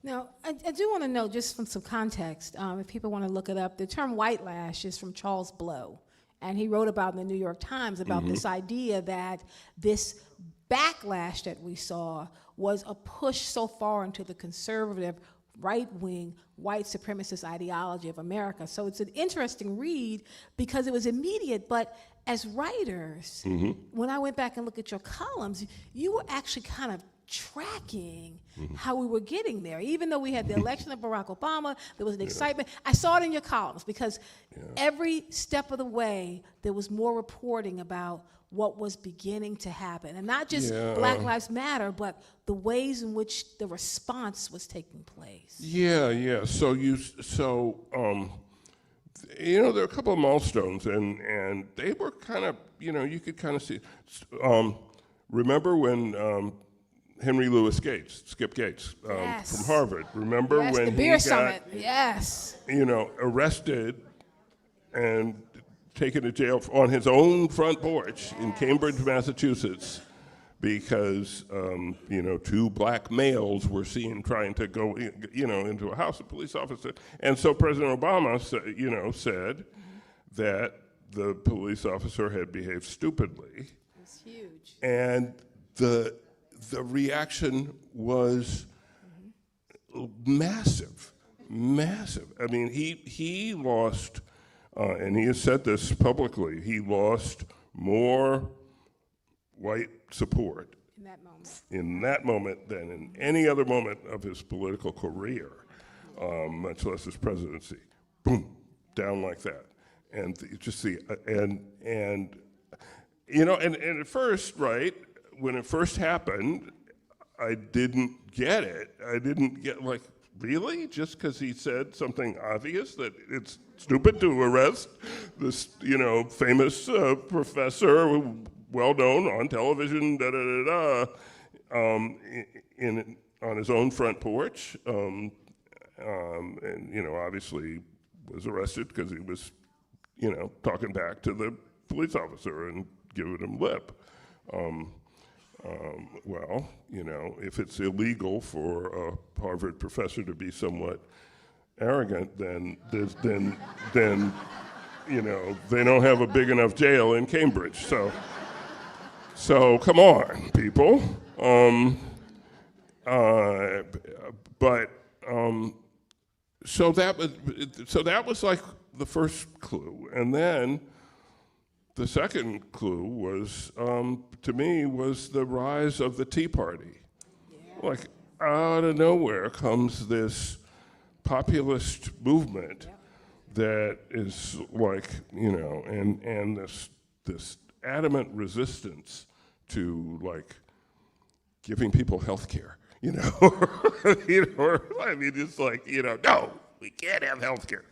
Now, I do want to know, just from some context, if people want to look it up, the term white lash is from Charles Blow, and he wrote about in the New York Times about this idea that this backlash that we saw was a push so far into the conservative, right-wing, white supremacist ideology of America. So it's an interesting read because it was immediate, but as writers, when I went back and looked at your columns, you were actually kind of tracking how we were getting there. Even though we had the election of Barack Obama, there was an excitement. I saw it in your columns because every step of the way, there was more reporting about what was beginning to happen. And not just Black Lives Matter, but the ways in which the response was taking place. Yeah. So there are a couple of milestones, and they were kind of, you could kind of see. Remember when Henry Louis Gates, Skip Gates, from Harvard. Remember when the beer summit. Yes. Arrested and taken to jail on his own front porch in Cambridge, Massachusetts, because two black males were seen trying to go into a house. A police officer, and so President Obama said that the police officer had behaved stupidly. It's huge. And the reaction was massive. I mean, he lost, and he has said this publicly, he lost more white support in that moment than in any other moment of his political career, much less his presidency. Boom, down like that. And and at first, right, when it first happened, I didn't get it. I didn't get, like, really? Just because he said something obvious that it's stupid to arrest this, famous professor, well known on television, on his own front porch, and obviously was arrested because he was, talking back to the police officer and giving him lip. Well, if it's illegal for a Harvard professor to be somewhat arrogant, then they don't have a big enough jail in Cambridge. So come on, people. So that was like the first clue, and then the second clue was, to me, was the rise of the Tea Party. Yeah. Like out of nowhere comes this populist movement that is like, and this adamant resistance to like giving people health care, I mean, it's like, no, we can't have health care.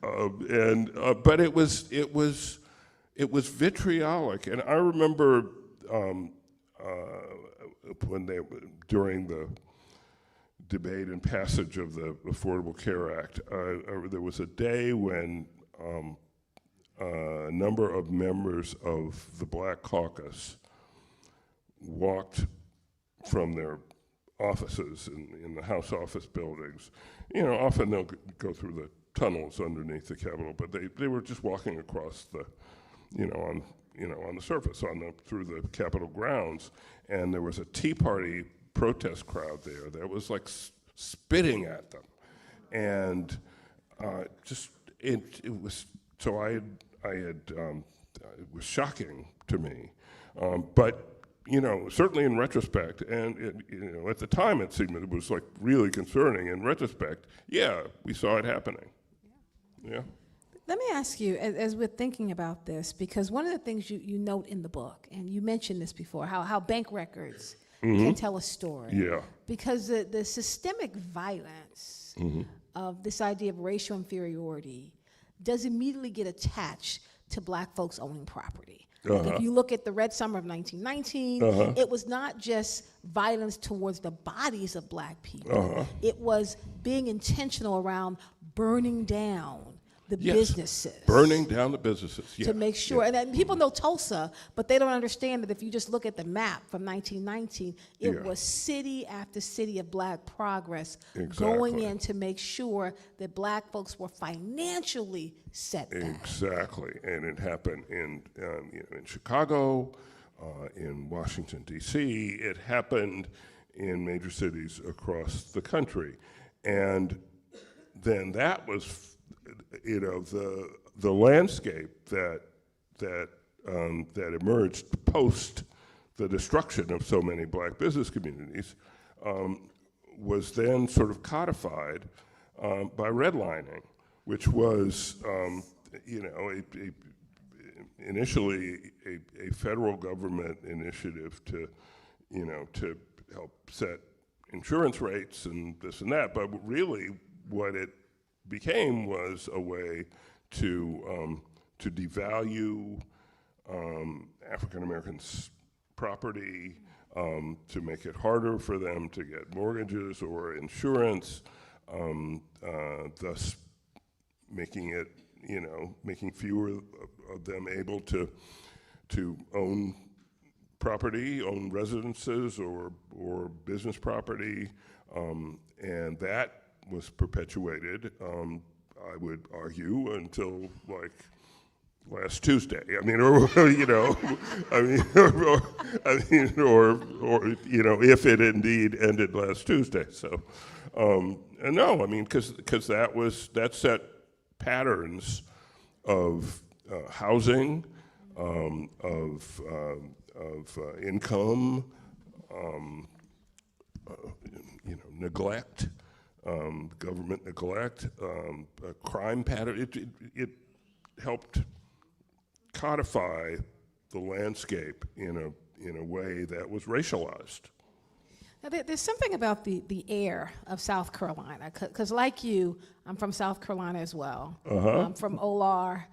But it was vitriolic, and I remember during the debate and passage of the Affordable Care Act, there was a day when a number of members of the Black Caucus walked from their offices in the House office buildings. Often they'll go through the tunnels underneath the Capitol, but they were just walking across the, on the surface, through the Capitol grounds, and there was a Tea Party protest crowd there that was like spitting at them, and it was so it was shocking to me, but certainly in retrospect, and at the time it seemed it was like really concerning. In retrospect, yeah, we saw it happening. Yeah. Let me ask you, as we're thinking about this, because one of the things you note in the book, and you mentioned this before, how bank records can tell a story. Yeah. Because the systemic violence of this idea of racial inferiority does immediately get attached to Black folks owning property. If you look at the Red Summer of 1919, it was not just violence towards the bodies of Black people. It was being intentional around burning down the businesses. Burning down the businesses, to make sure, and people know Tulsa, but they don't understand that if you just look at the map from 1919, it was city after city of Black progress going in to make sure that Black folks were financially set back. Exactly, and it happened in Chicago, in Washington, D.C., it happened in major cities across the country. And then that was the landscape that emerged post the destruction of so many Black business communities was then sort of codified by redlining, which was initially a federal government initiative to help set insurance rates and this and that, but really what it became was a way to devalue African Americans' property, to make it harder for them to get mortgages or insurance, thus making it, making fewer of them able to own property, own residences or business property, and that was perpetuated, I would argue, until like last Tuesday. I mean, or if it indeed ended last Tuesday. So, and no, I mean, because that set patterns of housing, of income, neglect. Government neglect, crime pattern. It helped codify the landscape in a way that was racialized. Now, there's something about the air of South Carolina, because like you, I'm from South Carolina as well. I'm from Olar,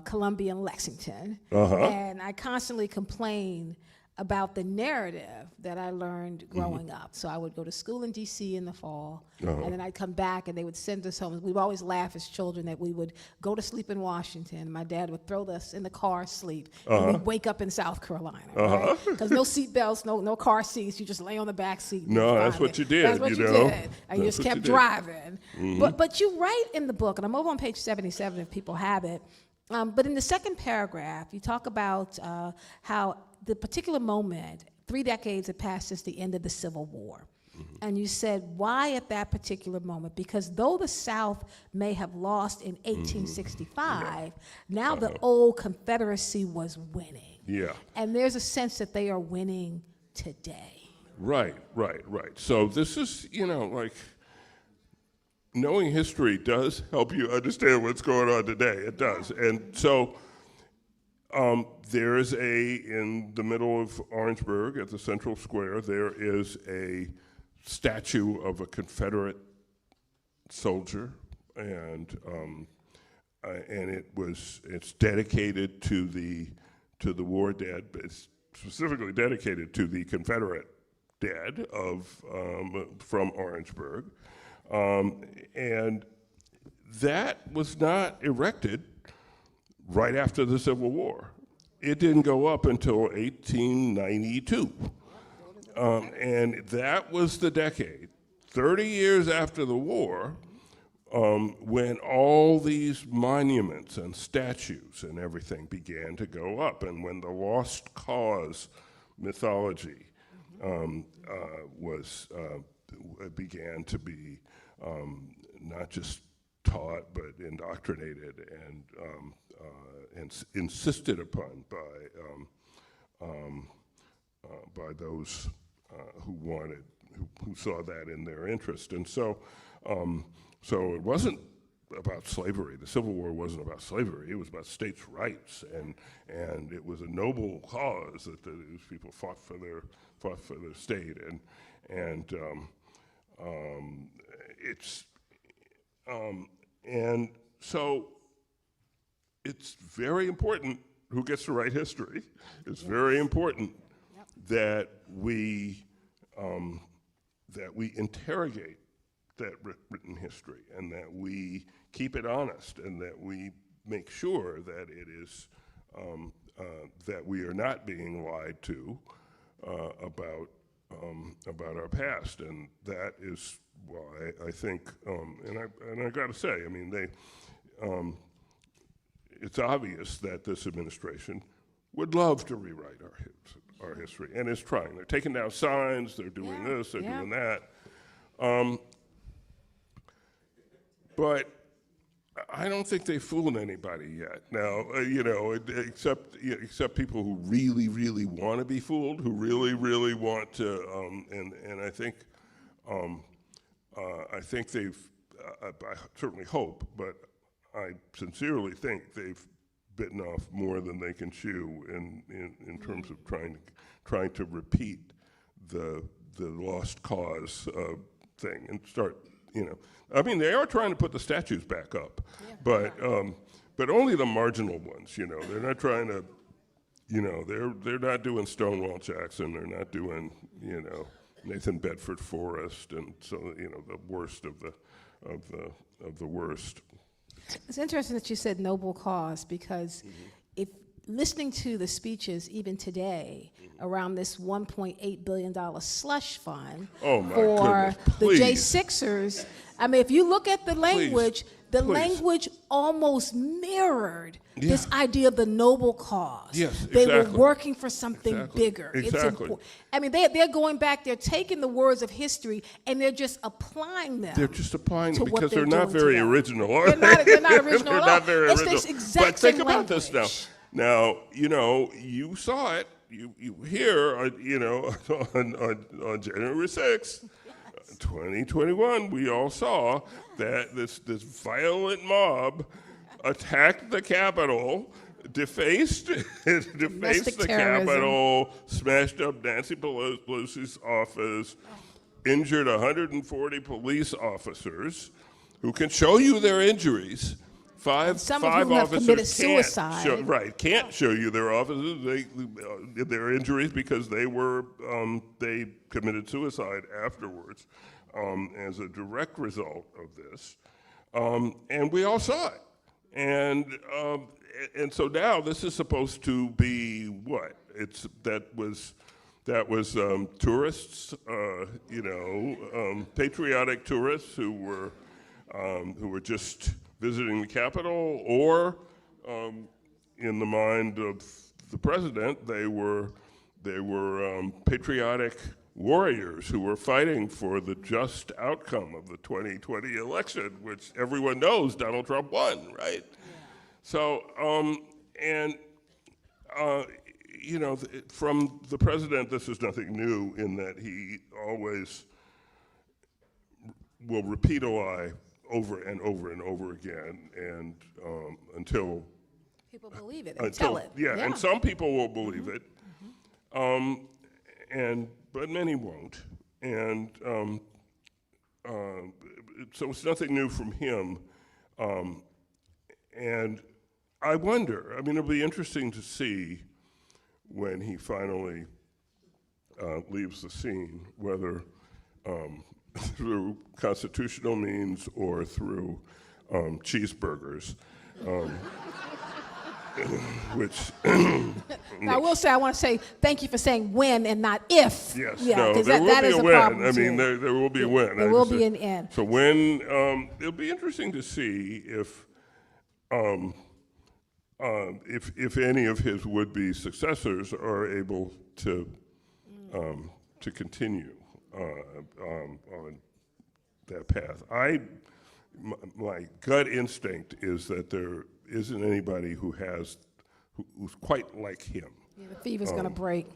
Columbia, and Lexington, and I constantly complain about the narrative that I learned growing up. So I would go to school in D.C. in the fall, and then I'd come back, and they would send us home. We would always laugh as children that we would go to sleep in Washington. My dad would throw us in the car sleep, and we'd wake up in South Carolina, right? Because no seat belts, no car seats. You just lay on the back seat. No, that's what you did. That's what you did, and you just kept driving. But you write in the book, and I'm over on page 77 if people have it. But in the second paragraph, you talk about how the particular moment, 3 decades had passed since the end of the Civil War. And you said, why at that particular moment? Because though the South may have lost in 1865, now the old Confederacy was winning. Yeah. And there's a sense that they are winning today. Right. So this is, like, knowing history does help you understand what's going on today. It does. And so there's in the middle of Orangeburg at the Central Square, there is a statue of a Confederate soldier, and it's dedicated to the war dead, but it's specifically dedicated to the Confederate dead from Orangeburg. And that was not erected right after the Civil War. It didn't go up until 1892. And that was the decade, 30 years after the war, when all these monuments and statues and everything began to go up, and when the lost cause mythology began to be not just taught but indoctrinated and insisted upon by those who saw that in their interest. And so it wasn't about slavery. The Civil War wasn't about slavery. It was about states' rights, and it was a noble cause that these people fought for their state, and so it's very important who gets to write history. It's very important that we interrogate that written history, and that we keep it honest, and that we make sure that it is that we are not being lied to about our past, and that is why I think, and I got to say, I mean, it's obvious that this administration would love to rewrite our history, and is trying. They're taking down signs. They're doing this. They're doing that. But I don't think they've fooled anybody yet. Now, except people who really, really want to be fooled, who really, really want to, and I think they've. I certainly hope, but I sincerely think they've bitten off more than they can chew in terms of trying to repeat the lost cause thing and start. I mean, they are trying to put the statues back up, but only the marginal ones. They're not trying to. They're not doing Stonewall Jackson. They're not doing Nathan Bedford Forrest, and so the worst of the worst. It's interesting that you said noble cause, because if listening to the speeches even today around this $1.8 billion slush fund for the J6ers, I mean, if you look at the language, language almost mirrored this idea of the noble cause. Yes, they were working for something bigger. Exactly. I mean, they're going back, they're taking the words of history and they're just applying them. They're just applying them because they're not very original. They're not original they're at all. not very it's original. This exact but think same about language. this now. Now, you saw it. You hear, on January 6th, 2021, we all saw that this violent mob attacked the Capitol, defaced the Capitol, smashed up Nancy Pelosi's office, injured 140 police officers who can show you their injuries, Five Some of whom have officers committed can't suicide. can't show you their officers, their injuries because they committed suicide afterwards as a direct result of this, and we all saw it, and so now this is supposed to be what? That was tourists, patriotic tourists who were just visiting the Capitol, or in the mind of the president, they were patriotic warriors who were fighting for the just outcome of the 2020 election, which everyone knows Donald Trump won, right? Yeah. So, from the president, this is nothing new in that he always will repeat a lie over and over and over again, and until people believe it and tell it. Yeah, and some people will believe it, but many won't, and so it's nothing new from him, and I wonder. I mean, it'll be interesting to see when he finally leaves the scene, whether through constitutional means or through cheeseburgers, which. Now, I will say, I want to say thank you for saying when and not if. Yes, yeah, no, there will that be is a a win. problem. I mean, too. there will be a win. There will be an end. So when it'll be interesting to see if any of his would-be successors are able to continue on that path. My gut instinct is that there isn't anybody who's quite like him. Yeah, the fever's going to break.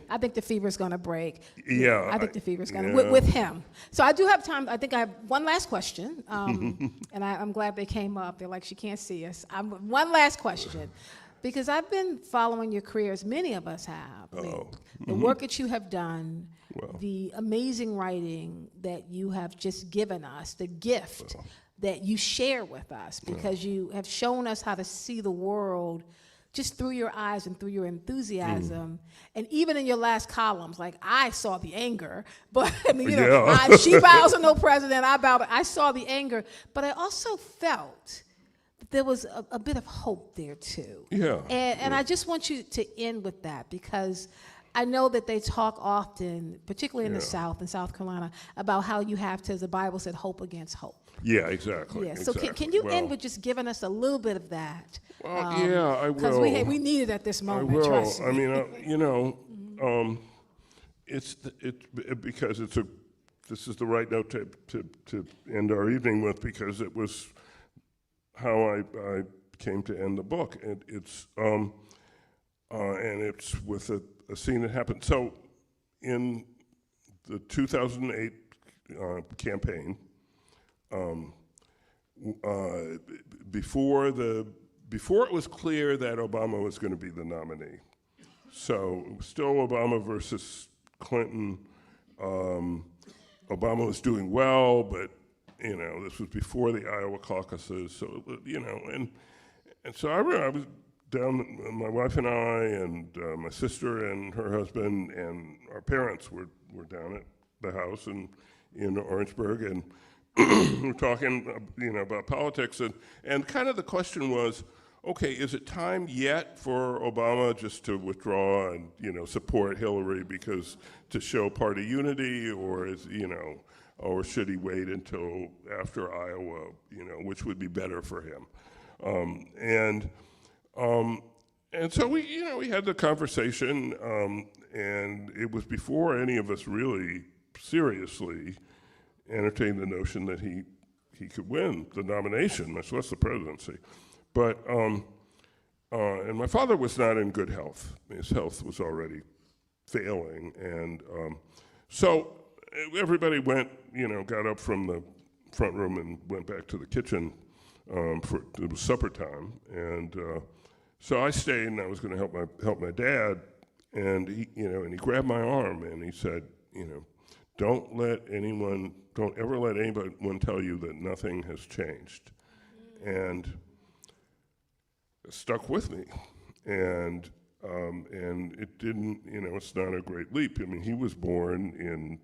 I think the fever's going to break. Yeah. I think the fever's going to, with him. So I do have time. I think I have one last question, and I'm glad they came up. They're like, she can't see us. One last question, because I've been following your career, as many of us have. The work that you have done, the amazing writing that you have just given us, the gift that you share with us, because you have shown us how to see the world just through your eyes and through your enthusiasm. And even in your last columns, like, I saw the anger, but I mean, she bows to no president, I bow, but I saw the anger, but I also felt that there was a bit of hope there too. Yeah. And I just want you to end with that, because I know that they talk often, particularly in the South, in South Carolina, about how you have to, as the Bible said, hope against hope. Yeah, exactly. Yeah. So can you end with just giving us a little bit of that? Yeah, I will. Because we need it at this moment. I will. Trust me. I mean, because this is the right note to end our evening with, because it was how I came to end the book, and it's with a scene that happened. So, in the 2008 campaign, before it was clear that Obama was going to be the nominee, so it was still Obama versus Clinton. Obama was doing well, but this was before the Iowa caucuses, so and so I remember I was down, my wife and I and my sister and her husband and our parents were down at the house in Orangeburg, and we're talking about politics, and kind of the question was, okay, is it time yet for Obama just to withdraw and support Hillary because to show party unity, or or should he wait until after Iowa, which would be better for him? And so we had the conversation, and it was before any of us really seriously entertained the notion that he could win the nomination, much less the presidency. But and my father was not in good health. His health was already failing, and so everybody went, got up from the front room and went back to the kitchen. It was supper time, and so I stayed, and I was going to help my dad, and he grabbed my arm and he said, don't ever let anyone tell you that nothing has changed. and stuck with me. And it didn't, it's not a great leap. I mean, he was born in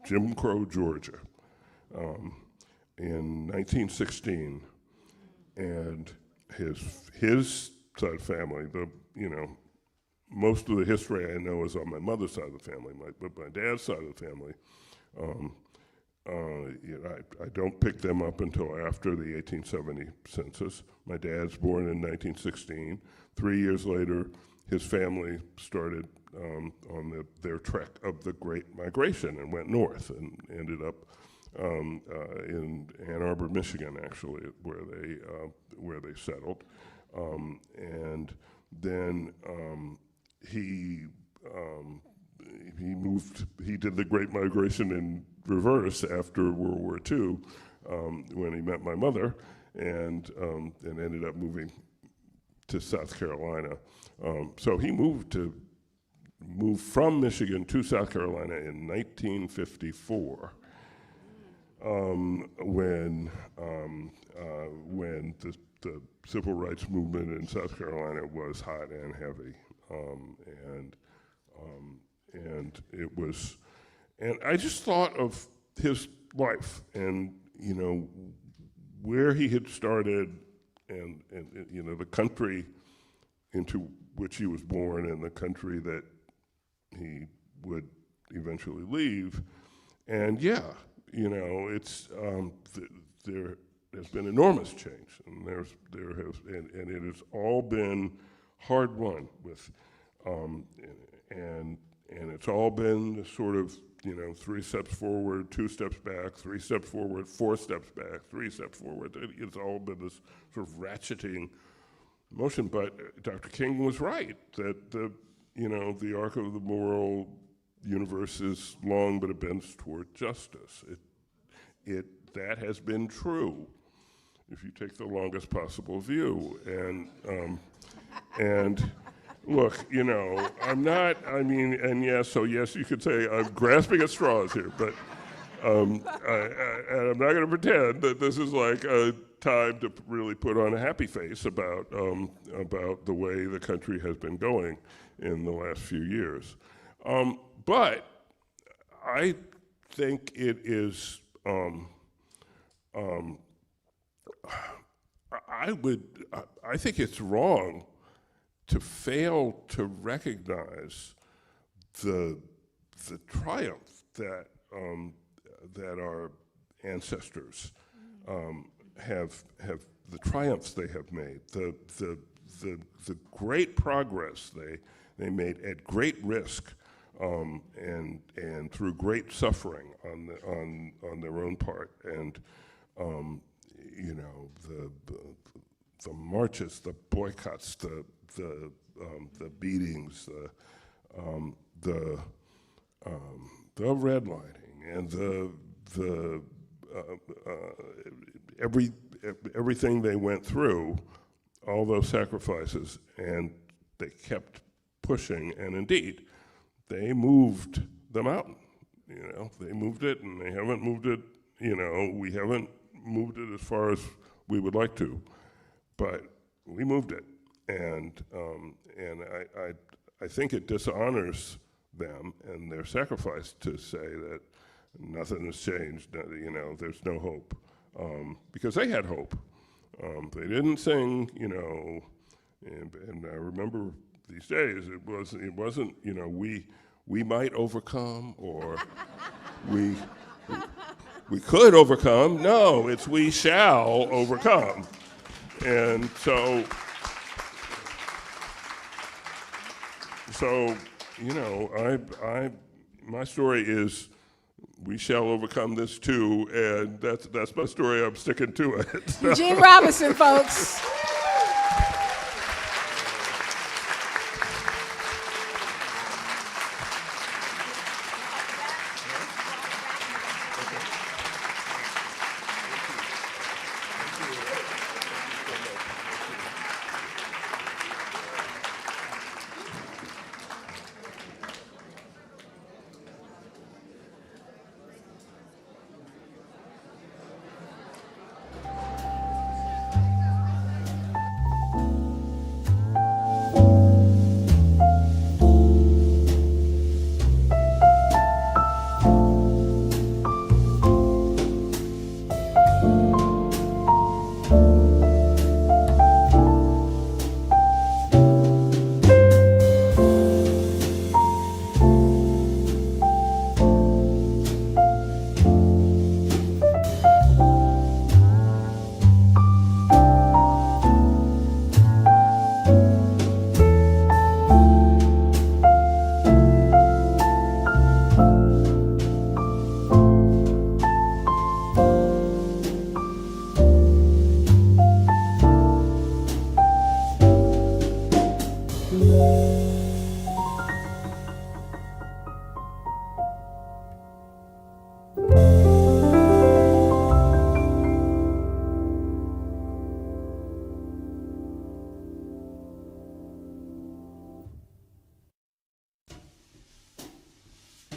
Jim Crow, Georgia, in 1916, and his side of the family, most of the history I know is on my mother's side of the family, but my dad's side of the family, I don't pick them up until after the 1870 census. My dad's born in 1916. 3 years later, his family started on their trek of the Great Migration and went north and ended up in Ann Arbor, Michigan, actually, where they settled. And then he did the Great Migration in reverse after World War II, when he met my mother, and ended up moving to South Carolina. So he moved from Michigan to South Carolina in 1954, when the civil rights movement in South Carolina was hot and heavy, and it was. And I just thought of his life and, where he had started and the country into which he was born and the country that he would eventually leave. And it's, there has been enormous change, and and it has all been hard won with, and it's all been sort of, 3 steps forward, 2 steps back, 3 steps forward, 4 steps back, 3 steps forward. It's all been this sort of ratcheting motion. But Dr. King was right that the arc of the moral universe is long, but it bends toward justice. That has been true, if you take the longest possible view. And look, I'm not, and yes, you could say I'm grasping at straws here, but and I'm not going to pretend that this is like a time to really put on a happy face about the way the country has been going in the last few years. But I think it is, I think it's wrong to fail to recognize the triumph that our ancestors have the triumphs they have made, the great progress they made at great risk, and through great suffering on their own part, and the marches, the boycotts, the beatings, the redlining, and everything they went through, all those sacrifices, and they kept pushing, and indeed, they moved the mountain. They moved it, and they haven't moved it. We haven't moved it as far as we would like to, but we moved it. And I think it dishonors them and their sacrifice to say that nothing has changed, there's no hope, because they had hope. They didn't sing, and I remember these days it wasn't we might overcome, or we could overcome. No, it's we shall overcome. And so my story is we shall overcome this too, and that's my story. I'm sticking to it. Eugene Robinson, folks. you.